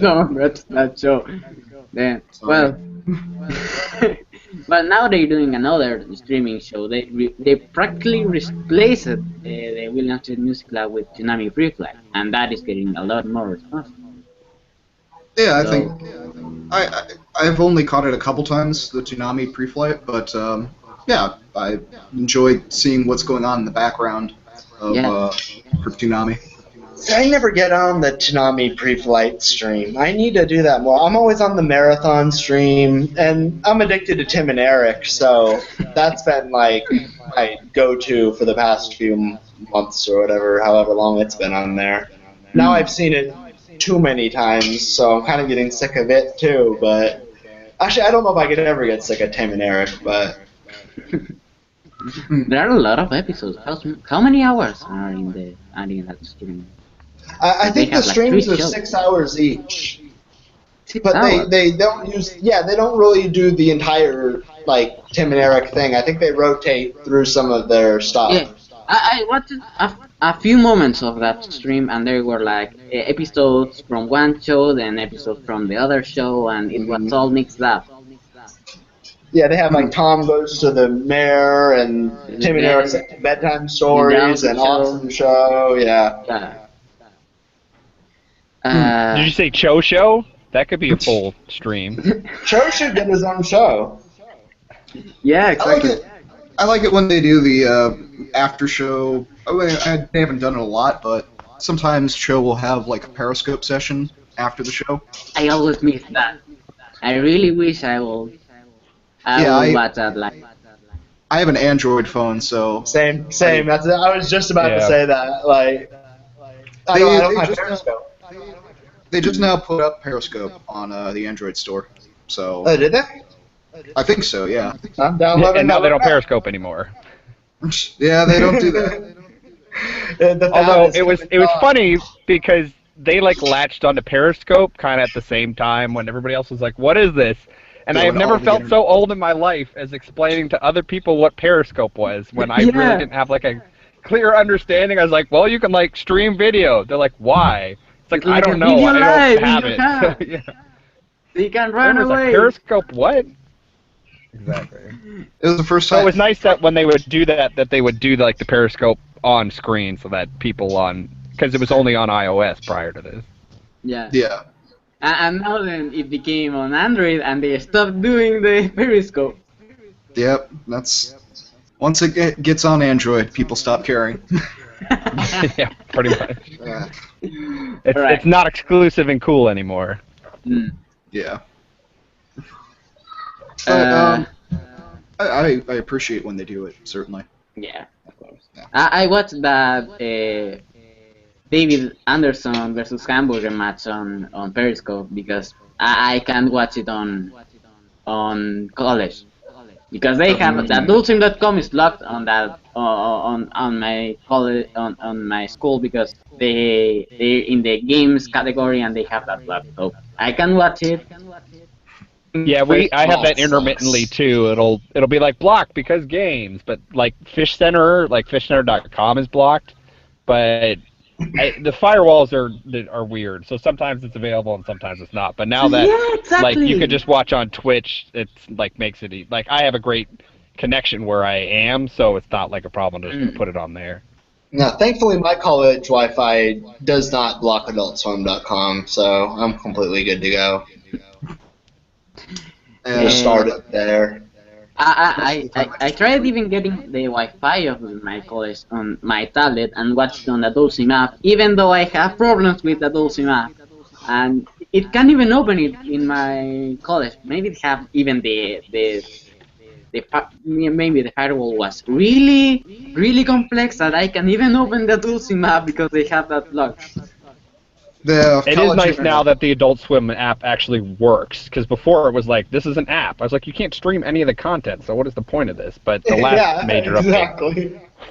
no, that's that show. Then, sorry. well, but now they're doing another streaming show. They practically replaced the William Street Music Club with Tsunami Free Flight, and that is getting a lot more response. Yeah, I So think I've only caught it a couple times, the Toonami pre-flight, but yeah, I enjoyed seeing what's going on in the background of yeah, for Toonami. See, I never get on the Toonami pre-flight stream. I need to do that more. I'm always on the marathon stream, and I'm addicted to Tim and Eric, so that's been like my go-to for the past few months or whatever, however long it's been on there. Now I've seen it too many times, so I'm kind of getting sick of it too. But actually, I don't know if I could ever get sick of Tim and Eric, but there are a lot of episodes. How many hours are in that stream? I They think the have like 3 streams are shows. 6 hours each. 6 But hours. they don't use they don't really do the entire like Tim and Eric thing. I think they rotate through some of their stuff. Yeah, I watched a few moments of that stream, and there were like episodes from one show, then episodes from the other show, and it was all mixed up. Yeah, they have like Tom Goes to the Mayor and Tim and Eric's Bedtime Stories and Awesome Show. Yeah. Did you say Show? That could be a full stream. Cho should get his own show. Yeah, I like exactly. it. I like it when they do the after show. They haven't done it a lot, but sometimes Cho will have like a Periscope session after the show. I always miss that. I really wish I will watch that live. I have an Android phone, so Same. That's I was just about to Yeah. say that. Like, I don't have Periscope. they just now put up Periscope on the Android store. So Oh, did they? I think so, yeah. I'm downloading. And now they don't that. Periscope anymore. Yeah, they don't do that. The Although fattest it was human dog. funny because they like latched onto Periscope kind of at the same time when everybody else was like, "What is this?" And I have Going never all the felt internet. so old in my life as explaining to other people what Periscope was when I Yeah. really didn't have like a clear understanding. I was like, "Well, you can like stream video." They're like, "Why?" It's like, It's like I a don't know. video I live don't have in it. your car. So, yeah. You can run Everyone's like, away. Periscope what? Exactly. It was the first So time. it was nice that when they would do that they would do like the Periscope on screen so that people because it was only on iOS prior to this. Yeah. Yeah. And now then it became on Android, and they stopped doing the Periscope. Yep. That's once it gets on Android, people stop caring. Yeah, pretty much. Yeah. It's not exclusive and cool anymore. Mm. Yeah. Uh, But I appreciate when they do it, certainly. Yeah, of course. Yeah. I watched that David Anderson versus Hamburger match on Periscope because I can't watch it on college because they have that adultsim.com is locked on that on my college on my school because they're in the games category and they have that locked. So I can watch it Yeah, I have that intermittently too. It'll be like blocked because games, but like FishCenter, like FishCenter.com is blocked, but the firewalls are weird. So sometimes it's available and sometimes it's not. But now that like you could just watch on Twitch, it's like makes it like I have a great connection where I am, so it's not like a problem to just put it on there. Now, thankfully, my college Wi-Fi does not block AdultSwim.com, so I'm completely good to go. And started there. I tried even getting the Wi-Fi of my college on my tablet and watched on the Adult app, even though I have problems with the Adult app, and it can't even open it in my college. Maybe it have even maybe the firewall was really complex that I can even open the Adult app because they have that block. It is nice now that the Adult Swim app actually works, because before it was like, this is an app. I was like, you can't stream any of the content, so what is the point of this? But the last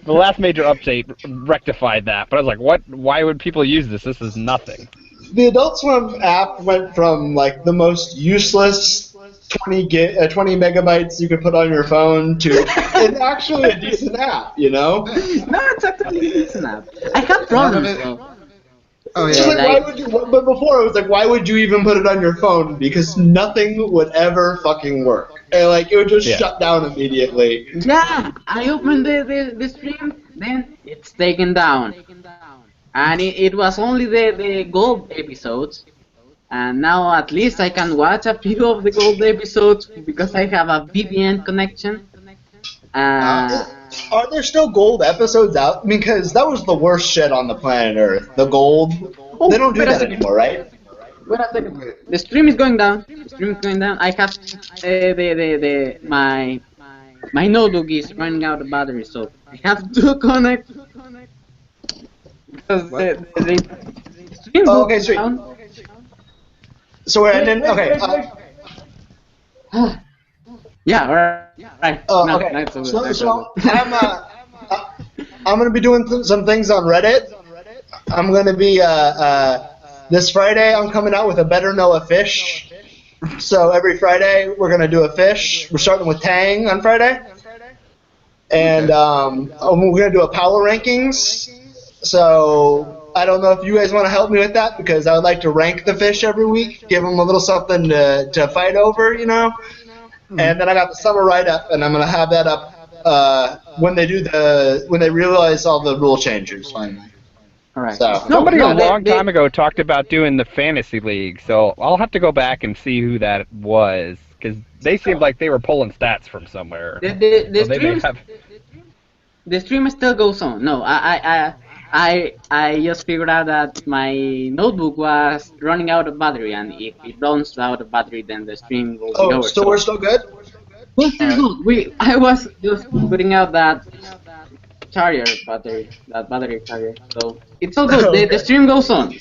the last major update rectified that. But I was like, what? Why would people use this? This is nothing. The Adult Swim app went from like the most useless 20 megabytes you could put on your phone to it's actually a decent app, you know? No, it's actually a decent app. I have problems though. Oh yeah. Like, why would you? But before it was like, why would you even put it on your phone? Because nothing would ever fucking work. And like it would just shut down immediately. Yeah, I opened the stream, then it's taken down, and it was only the gold episodes, and now at least I can watch a few of the gold episodes because I have a VPN connection. Are there still gold episodes out? Because that was the worst shit on the planet Earth. The gold. They don't do that anymore, right? Wait a second. The stream is going down. I have my notebook is running out of battery, so I have to connect because the stream goes down. So we're ending. Okay. Yeah, right. Okay. So I'm gonna be doing some things on Reddit. I'm gonna be this Friday. I'm coming out with a Better Know a Fish. So every Friday we're gonna do a fish. We're starting with Tang on Friday, and we're gonna do a power rankings. So I don't know if you guys want to help me with that because I would like to rank the fish every week, give them a little something to fight over, you know. And then I got the summer write-up, and I'm gonna have that up when they realize all the rule changes finally. All right. So, somebody a long time ago talked about doing the fantasy league, so I'll have to go back and see who that was because they seemed like they were pulling stats from somewhere. The stream still goes on. No, I just figured out that my notebook was running out of battery, and if it runs out of battery, then the stream will be over. So we're still good? We're still good. I was just putting out that battery charger, so it's all good. Okay. The stream goes on.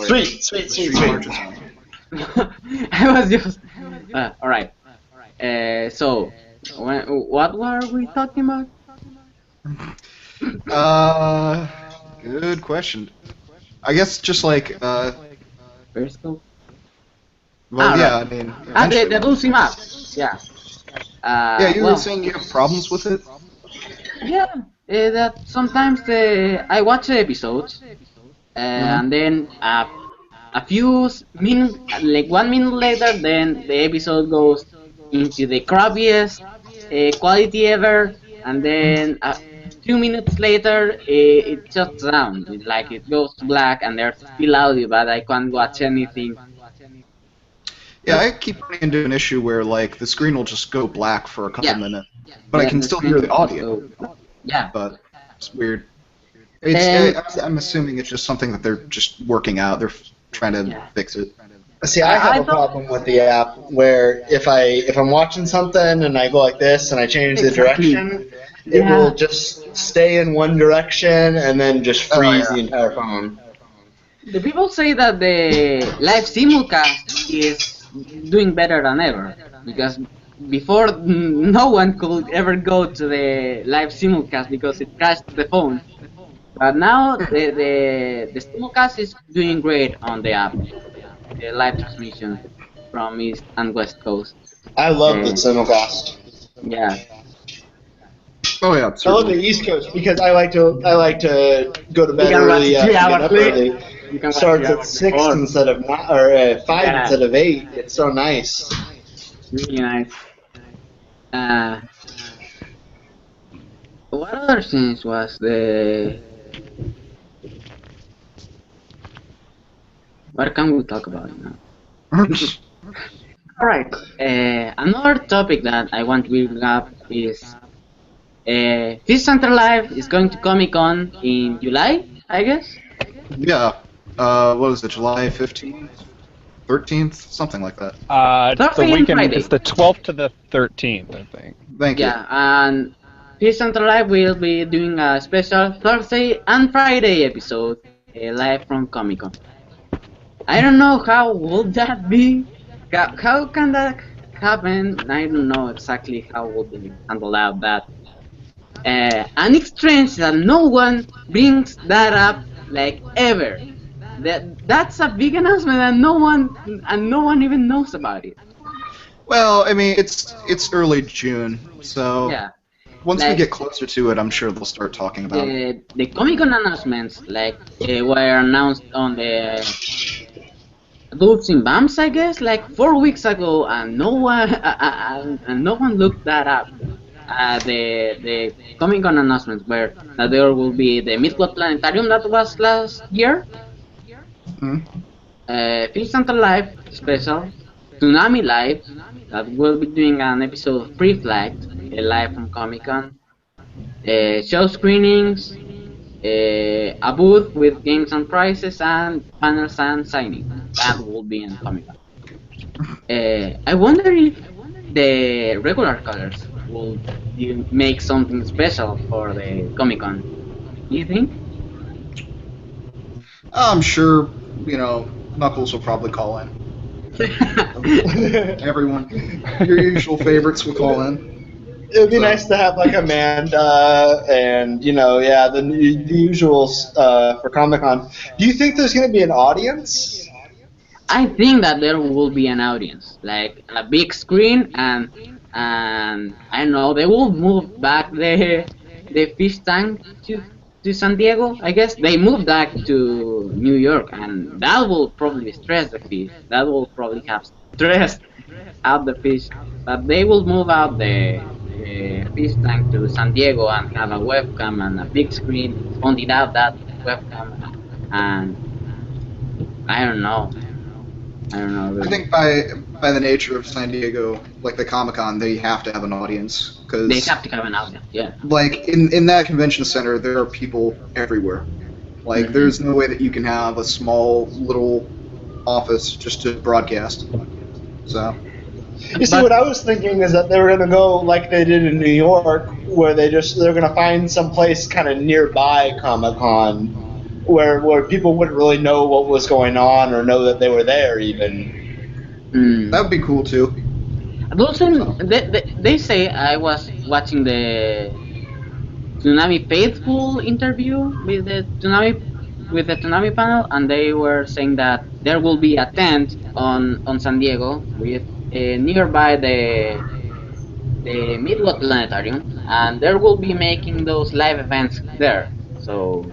Sweet. I was just... alright. So, what were we talking about? Good question. I guess just like Periscope? well, yeah, right. I mean, The Adult map. Yeah. Yeah, you were saying you have problems with it? Yeah, that sometimes I watch the episodes, and then a few minutes, like 1 minute later, then the episode goes into the crappiest quality ever, and then 2 minutes later, it shuts down. Like it goes black, and there's still audio, but I can't watch anything. Yeah, I keep running into an issue where like the screen will just go black for a couple minutes, but I can still hear the audio. Yeah. But it's weird. I'm assuming it's just something that they're just working out. They're trying to fix it. See, I have a problem with the app where if I'm watching something and I go like this and I change the direction, it will just stay in one direction and then just freeze the entire phone. The people say that the live simulcast is doing better than ever because before no one could ever go to the live simulcast because it crashed the phone. But now the simulcast is doing great on the app, the live transmission. from East and West Coast. I love the simulcast. Yeah. Oh yeah, I love certainly. the East Coast because I like to go to bed You can watch early, 3 get hours up late. early. You can watch Starts 3 at hours 6 before. instead of 5 Yeah. instead of 8. It's so nice. Really nice. What other things was the... What can we talk about now? Alright, another topic that I want to bring up is FishCenter Live is going to Comic-Con in July, I guess? Yeah. What is it? July 15th, 13th, something like that. It's the Thursday and weekend. Friday. It's the 12th to the 13th, I think. Thank you. Yeah, and FishCenter Live will be doing a special Thursday and Friday episode live from Comic-Con. I don't know how would that be. How can that happen? I don't know exactly how would they handle out that. And it's strange that no one brings that up like ever. That's a big announcement and no one even knows about it. Well, I mean, it's early June, so Yeah. once we Like- get closer to it, I'm sure they'll start talking about it. The Comic-Con announcements were announced on the Adults in Bumps, I guess, like 4 weeks ago, and no one looked that up. The Comic-Con announcements were that there will be the Midwest Planetarium that was last year, Hmm? FishCenter Live special, Tsunami Live that will be doing an episode of Pre-Flight live from Comic-Con, show screenings, a booth with games and prizes, and panels and signing. That will be in Comic-Con. I wonder if the regular colors will make something special for the Comic-Con. You think? I'm sure, Knuckles will probably call in. Everyone, your usual favorites will call in. It would be nice to have like Amanda and the usuals for Comic Con. Do you think there's going to be an audience? I think that there will be an audience, like a big screen, and I don't know, they will move back the fish tank to San Diego. I guess they moved back to New York, and that will probably stress the fish. That will probably have stressed out the fish. But they will move out the fish tank to San Diego and have a webcam and a big screen pointing out that webcam, and I don't know. Really. I think by the nature of San Diego, like the Comic-Con, they have to have an audience because They have to have an audience, yeah. like in that convention center, there are people everywhere. Like there's no way that you can have a small little office just to broadcast. So. You see, what I was thinking is that they were going to go like they did in New York, where they're going to find some place kind of nearby Comic-Con, where people wouldn't really know what was going on or know that they were there even. That would be cool too. They say I was watching the Tsunami Faithful interview with the Tsunami panel, and they were saying that there will be a tent on San Diego with nearby the Midwest Planetarium, and they will be making those live events there. So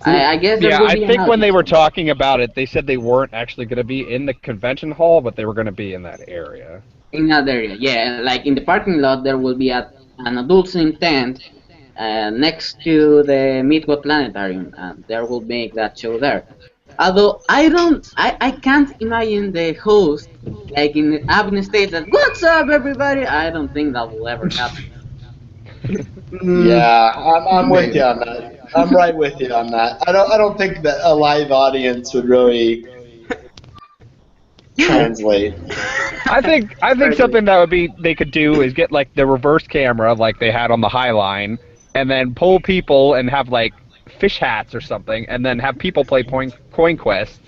I guess there will I be think when they were talking about it, they said they weren't actually going to be in the convention hall, but they were going to be in that area. In that area, yeah, like in the parking lot, there will be an Adult Swim tent next to the Midwest Planetarium, and they will make that show there. Although I can't imagine the host like in the Abigail stage that "What's up, everybody?" I don't think that will ever happen. Yeah, I'm with you on that. I'm right with you on that. I don't think that a live audience would really translate. I think something that they could do is get like the reverse camera like they had on the High Line, and then pull people and have like fish hats or something, and then have people play Coin Quest,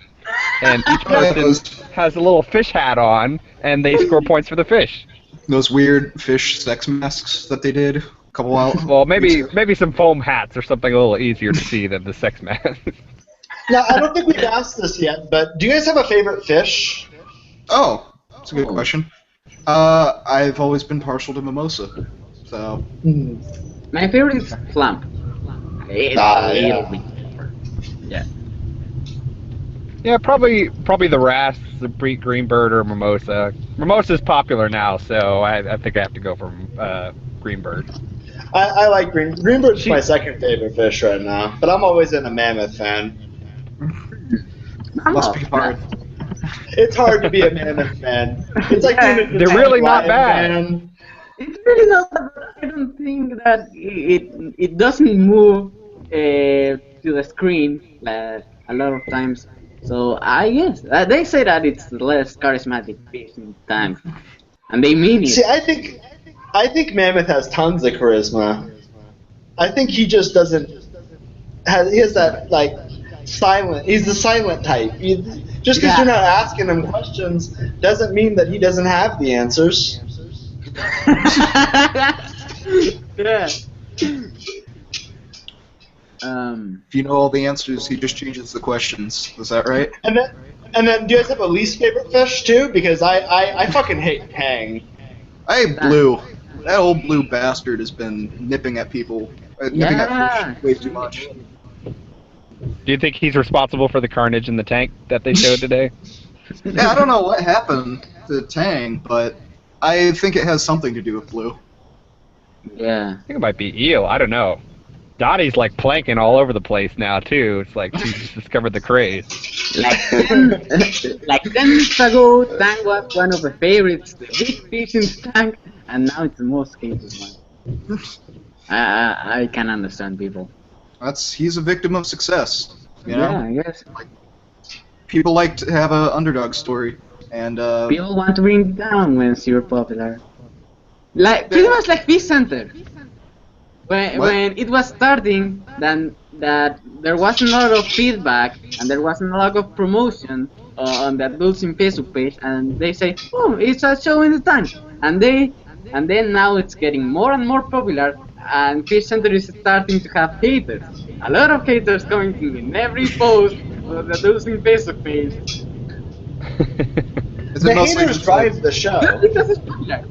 and each person has a little fish hat on, and they score points for the fish. Those weird fish sex masks that they did a couple out. Well, maybe some foam hats or something a little easier to see than the sex mask. Now, I don't think we've asked this yet, but do you guys have a favorite fish? Oh, that's a good question. I've always been partial to mimosa, so. My favorite is plum. It's a little bit. Yeah. Yeah, probably the Ras, the Greenbird, or Mimosa. Mimosa's popular now, so I think I have to go for Greenbird. I like Greenbird's my second favorite fish right now, but I'm always in a mammoth fan. Must be hard. It's hard to be a mammoth fan. It's like being a They're really not bad. fan. It's really not, but I don't think that it doesn't move to the screen a lot of times. So I guess they say that it's the less charismatic fish in time, and they mean it. See, I think mammoth has tons of charisma. I think he just doesn't. He has that like silent. He's the silent type. Just because you're not asking him questions doesn't mean that he doesn't have the answers. Yeah. If you know all the answers, he just changes the questions. Is that right? And then, do you guys have a least favorite fish too? Because I fucking hate tang. I hate Blue. That old blue bastard has been nipping at people. Nipping at fish way too much. Do you think he's responsible for the carnage in the tank that they showed today? Yeah, I don't know what happened to Tang, but I think it has something to do with Blue. Yeah. I think it might be eel. I don't know. Dottie's like planking all over the place now too. It's like she just discovered the craze. Like 10 minutes ago, Tang was one of the favorites, the big fish in the tank, and now it's the most hated one. I can understand people. He's a victim of success. You know? Yeah, I guess. People like to have an underdog story, and People want to bring it down when you're popular. Like pretty much like FishCenter. When it was starting, then that there wasn't a lot of feedback and there wasn't a lot of promotion on the Adults in Facebook page, and they say, oh, it's a show in the tank, and then now it's getting more and more popular, and FishCenter is starting to have haters. A lot of haters coming in every post of the Adults in Facebook page. The haters drive the show. Just because it's popular.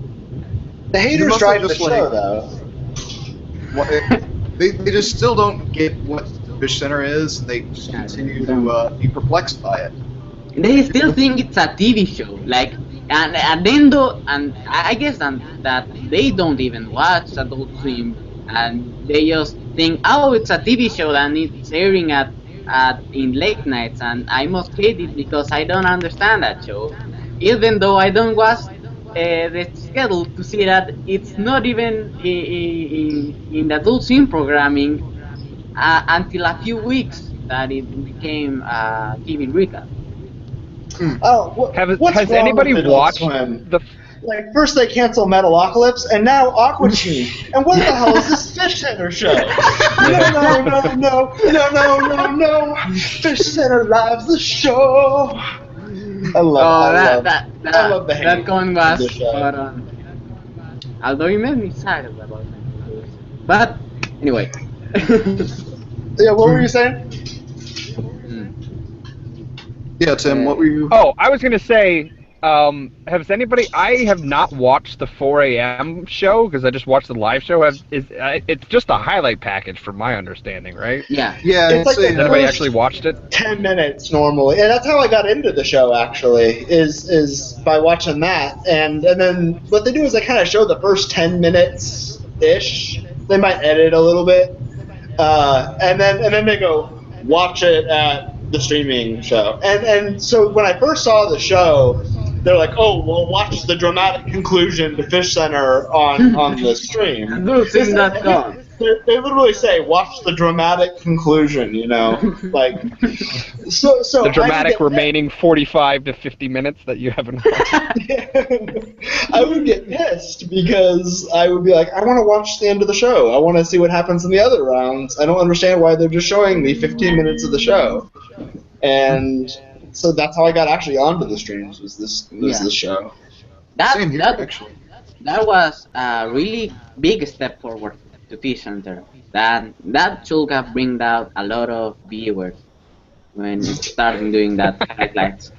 The haters drive the show, though. They just still don't get what FishCenter is. They just continue to be perplexed by it. They still think it's a TV show, like, and then and I guess that they don't even watch Adult Swim, and they just think, oh, it's a TV show and it's airing in late nights, and I must hate it because I don't understand that show, even though I don't watch the schedule to see that it's not even in the Adult Swim programming until a few weeks that it became TV recap. Oh, has anybody watched the? Like, first they cancel Metalocalypse, and now Aqua Teen. And what the hell is this FishCenter show? No. FishCenter Live's the show. I love the hate. That one was spot on. Although you made me sad about it. But anyway. Yeah, what were you saying? Yeah, Tim, what were you? Oh, I was gonna say, has anybody? I have not watched the 4 a.m. show because I just watched the live show. It's just a highlight package, from my understanding, right? Yeah. Yeah, it's like has anybody actually watched it? 10 minutes normally, and that's how I got into the show. Actually, is by watching that, and then what they do is they kind of show the first 10 minutes ish. They might edit a little bit, and then they go watch it at the streaming show. And so when I first saw the show, they're like, oh, well, watch the dramatic conclusion to FishCenter on the stream. They literally say, watch the dramatic conclusion, you know? Like, so the dramatic remaining 45 to 50 minutes that you haven't watched. I would get pissed because I would be like, I want to watch the end of the show. I want to see what happens in the other rounds. I don't understand why they're just showing me 15 minutes of the show. And so that's how I got actually onto the streams, was this show. Same here, actually. That was a really big step forward to FishCenter. That should have bring out a lot of viewers when it started doing that highlights.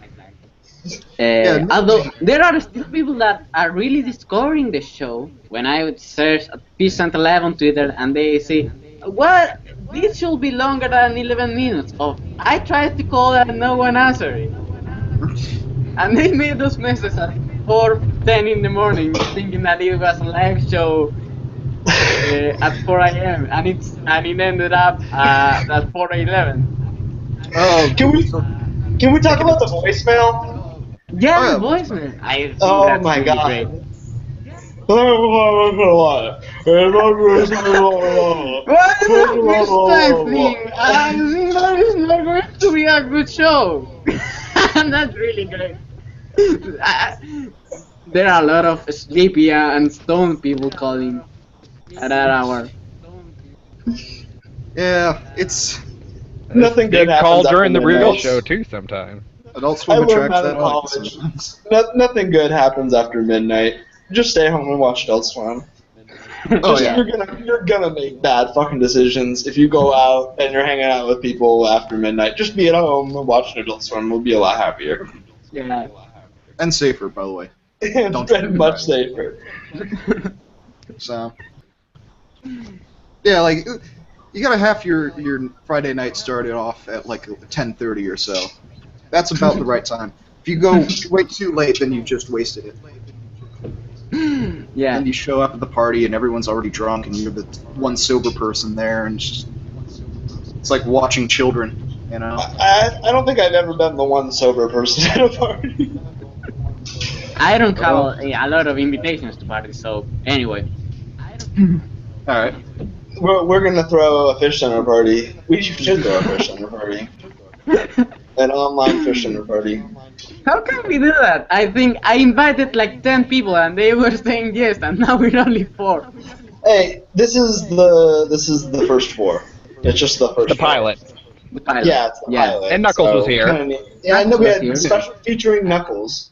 Although there are still people that are really discovering the show. When I would search FishCenter Live on Twitter and they say, "What? This should be longer than 11 minutes." Or I tried to call and no one answered. And they made those messages at 4:10 in the morning, thinking that it was a live show at 4 a.m. and it ended up at 4:11. Can we talk about the voicemail? Yeah, the voicemail. I think Oh that's my really god. great. What is that fish thing? I think that is not going to be a good show. And that's really great. There are a lot of sleepy and stoned people calling at that hour. Yeah, it's Nothing good happens call after during the real midnight. show too sometimes. Adult I Swim learned attracts that in that college. audience. Nothing good happens after midnight. Just stay home and watch Adult Swim. Oh, yeah. You're gonna make bad fucking decisions if you go out and you're hanging out with people after midnight. Just be at home and watch Adult Swim. We'll be a lot happier. Yeah. And safer, by the way. And much safer. So, yeah, like you gotta have your Friday night started off at like 10:30 or so. That's about the right time. If you go way too late, then you've just wasted it. Yeah. And you show up at the party and everyone's already drunk and you're the one sober person there, and it's like watching children, you know. I don't think I've ever been the one sober person at a party. I don't have a lot of invitations to parties, so anyway. All right. We're gonna throw a FishCenter party. We should throw a FishCenter party. An online FishCenter party. How can we do that? I think I invited like 10 people and they were saying yes, and now we're only 4. Hey, this is the first 4. It's just the first. The pilot. The pilot. Yeah, it's the pilot. And Knuckles was here. Yeah, I know we Knuckles was had here. special featuring Knuckles.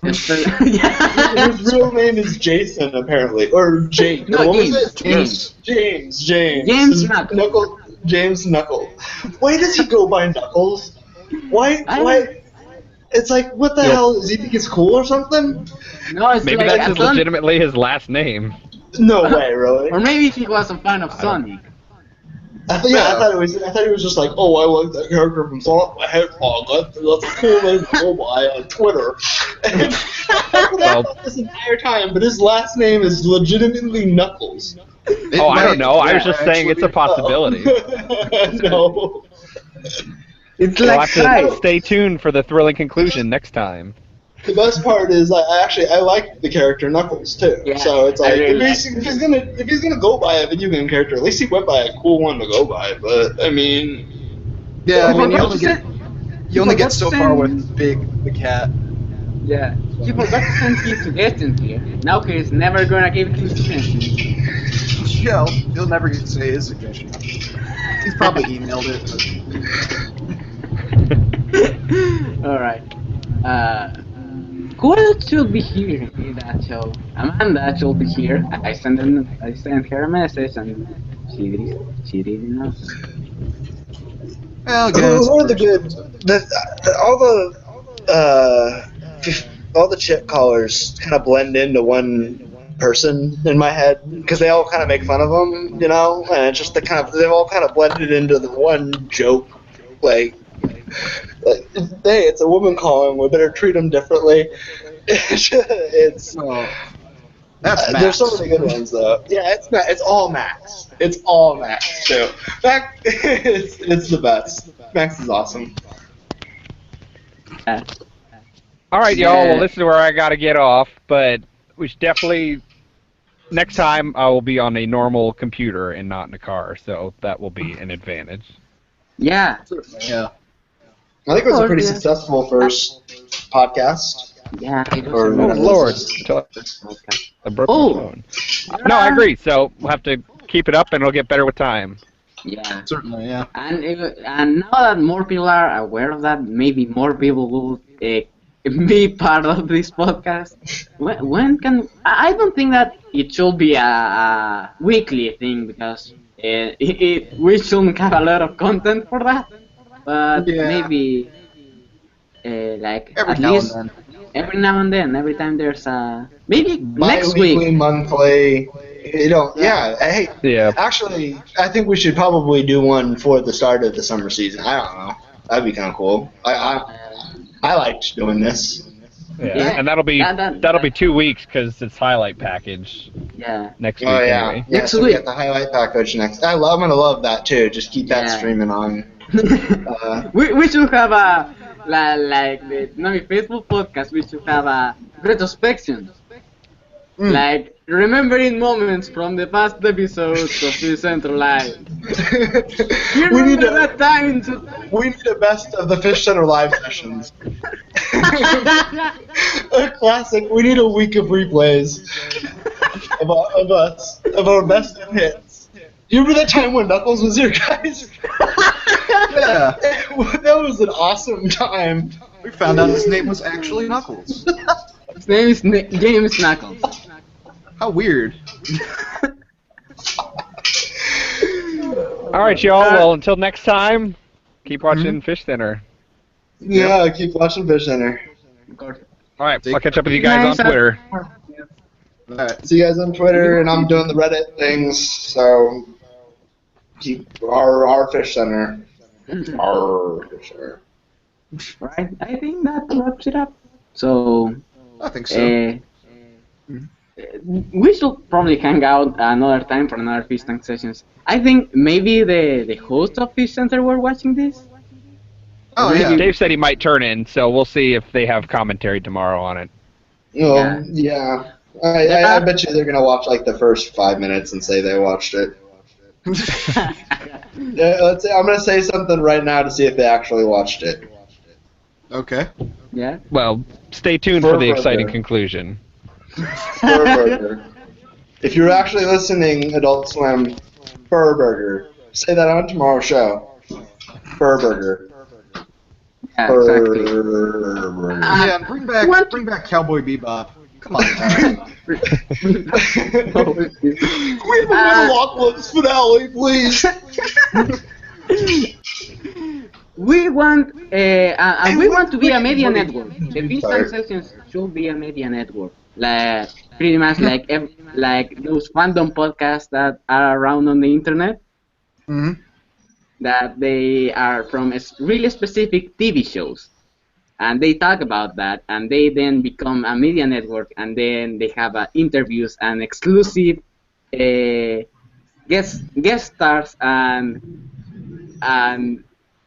Yeah. His real name is Jason, apparently, or James. No, What was James. it? James. James Knuckles. James Knuckles. Why does he go by Knuckles? Why? It's like, what the hell? Does he think it's cool or something? No, it's Maybe like that's a Son- legitimately his last name. No way, really. Or maybe he was a fan of Sonic. I thought it was just like, oh, I like that character from Sonic the Hedgehog. That's a cool name to go by on Twitter. And that's what I thought this entire time, but his last name is legitimately Knuckles. I don't know. I was just saying it's a possibility. No. It's We'll like have to stay tuned for the thrilling conclusion next time. The best part is, I like the character Knuckles too. Yeah, So it's like, really if he's gonna go by a video game character, at least he went by a cool one to go by. But I mean, Yeah, I mean, you only forgot get so to far send- with Big the cat. Yeah. He forgot to send his suggestions here. Now he's never gonna give his suggestions. Yeah, he'll never get to say his suggestion. He's probably emailed it. Alright. Who else should be here in that show? Amanda should be here. I sent her a message and she didn't know. Well, who are the good? All the chip callers kind of blend into one person in my head because they all kind of make fun of them, you know, and it's just they've all kind of blended into the one joke, like hey, it's a woman calling, we better treat them differently. It's that's Max. there's so many good ones though. Yeah, it's all Max. It's all Max too. Max, it's the best. Max is awesome. All right, y'all. Well, this is where I gotta get off, but we should definitely next time I will be on a normal computer and not in a car, so that will be an advantage. Yeah. Yeah. I think it was a pretty successful first podcast. Yeah. Or- Oh Lord! I broke my phone. No, I agree. So we'll have to keep it up, and it'll get better with time. Yeah. Certainly, yeah. And now that more people are aware of that, maybe more people will be part of this podcast. When can I don't think that it should be a weekly thing because we shouldn't have a lot of content for that. But Yeah. maybe like Every at now least and every now and then, every time there's a maybe next Bi-weekly, week. monthly. Yeah. Hey, Yeah. actually, I think we should probably do one for the start of the summer season. I don't know. That'd be kind of cool. I liked doing this. Yeah, and that'll be 2 weeks because it's highlight package Yeah. next week Oh yeah. anyway. Yeah, Next so we week. get the highlight package next. I'm gonna love that too. Just keep that Yeah. streaming on. we should have a like the Facebook podcast. We should have a retrospection, like remembering moments from the past episodes of FishCenter Live. You we need remember that time? We need a best of the Fish Center live sessions. A classic. We need a week of replays of our best of hits. You remember that time when Knuckles was here, guys? Yeah. That was an awesome time. We found out his name was actually Knuckles. His name is James Knuckles. How weird. All right, y'all. Well, until next time, keep watching Fish Center. Yeah, keep watching Fish Center. All right, I'll catch up with you guys on Twitter. Alright, see you guys on Twitter, and I'm doing the Reddit things, so keep our Fish Center. Our Fish Center. Right, I think that wraps it up. So, I think so. we should probably hang out another time for another fish tank sessions. I think maybe the host of Fish Center were watching this. Oh yeah. Dave said he might turn in, so we'll see if they have commentary tomorrow on it. Oh, yeah. I bet you they're gonna watch like the first 5 minutes and say they watched it. Yeah, I'm gonna say something right now to see if they actually watched it. Okay. Yeah. Well, stay tuned for the Burger. exciting conclusion. Fur Burger. If you're actually listening, Adult Swim, Fur Burger. Say that on tomorrow's show. Fur Burger. Yeah, Fur exactly. Burger. Yeah, and bring back Cowboy Bebop. Come on. We have a Metalocalypse finale, please. We want to be a media network. The Fish Tank sessions should be a media network. Like pretty much like those fandom podcasts that are around on the internet. Mm-hmm. That they are from really specific TV shows, and they talk about that, and they then become a media network, and then they have interviews and exclusive guest stars and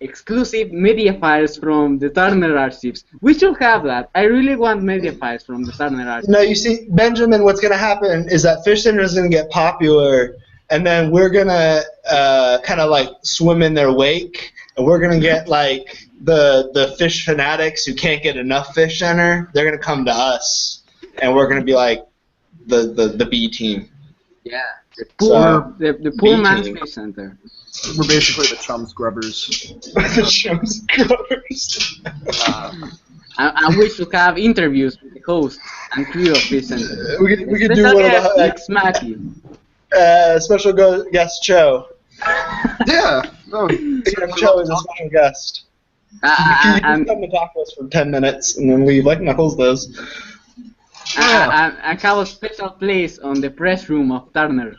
exclusive media files from the Turner archives. We should have that. I really want media files from the Turner archives. No, you see, Benjamin, what's going to happen is that Fish Center is going to get popular, and then we're going to kind of like swim in their wake, and we're going to get like the fish fanatics who can't get enough Fish Center. They're going to come to us, and we're going to be like the B team. Yeah, the poor man's B-team. Fish Center. We're basically the Chum Scrubbers. The show's covers. And we should have interviews with the host and crew of Fish Center. We could do one of the Nick Smacky. special guest show. Yeah. Oh, Cho is a special guest. He can come and talk to us for 10 minutes and then leave like Knuckles does. And have a special place on the press room of Turner.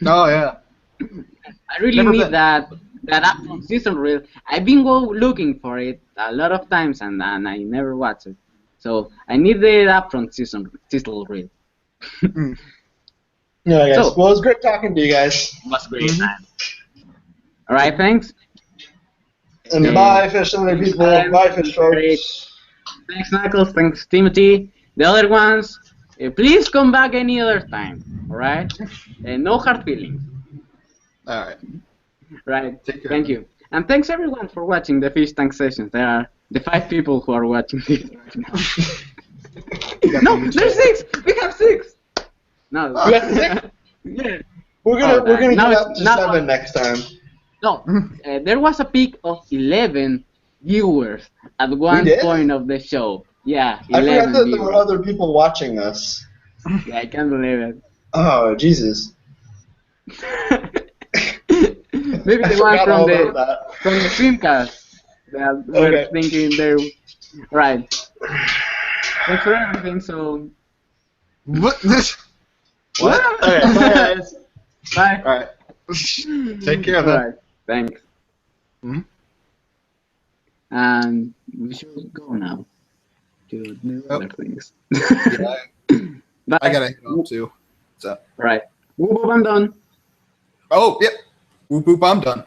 oh yeah. I really Never need been. that upfront season reel. I've been looking for it a lot of times and I never watch it. So I need the upfront season reel. Yeah, guys. So- Well, it was great talking to you guys. It was great time. Alright, thanks. And bye, Fish Center people. Bye, Fish Great. folks. Thanks, Knuckles. Thanks, Timothy. The other ones, please come back any other time. Alright? No hard feelings. All right. Right. Take care. Thank you. And thanks everyone for watching the Fish Tank sessions. There are the 5 people who are watching this right now. No, there's 6! We have 6! No. We have 6? Yeah. We're gonna now get it's- up to now- 7 next time. No, there was a peak of 11 viewers at one did? point of the show. Yeah, I 11 forgot that viewers. there were other people watching us. Yeah, I can't believe it. Oh, Jesus. Maybe I the one forgot from all the about that. Streamcast. We're thinking they're right. Thanks for everything. So. What? What? Okay, bye guys. Bye. All right. Take care of All that. right. Thanks. Hmm? And we should go now to do other things. Yeah, Bye. I gotta head off too. So. Right. Whoop, I'm done. Oh, yep. Whoop whoop, I'm done.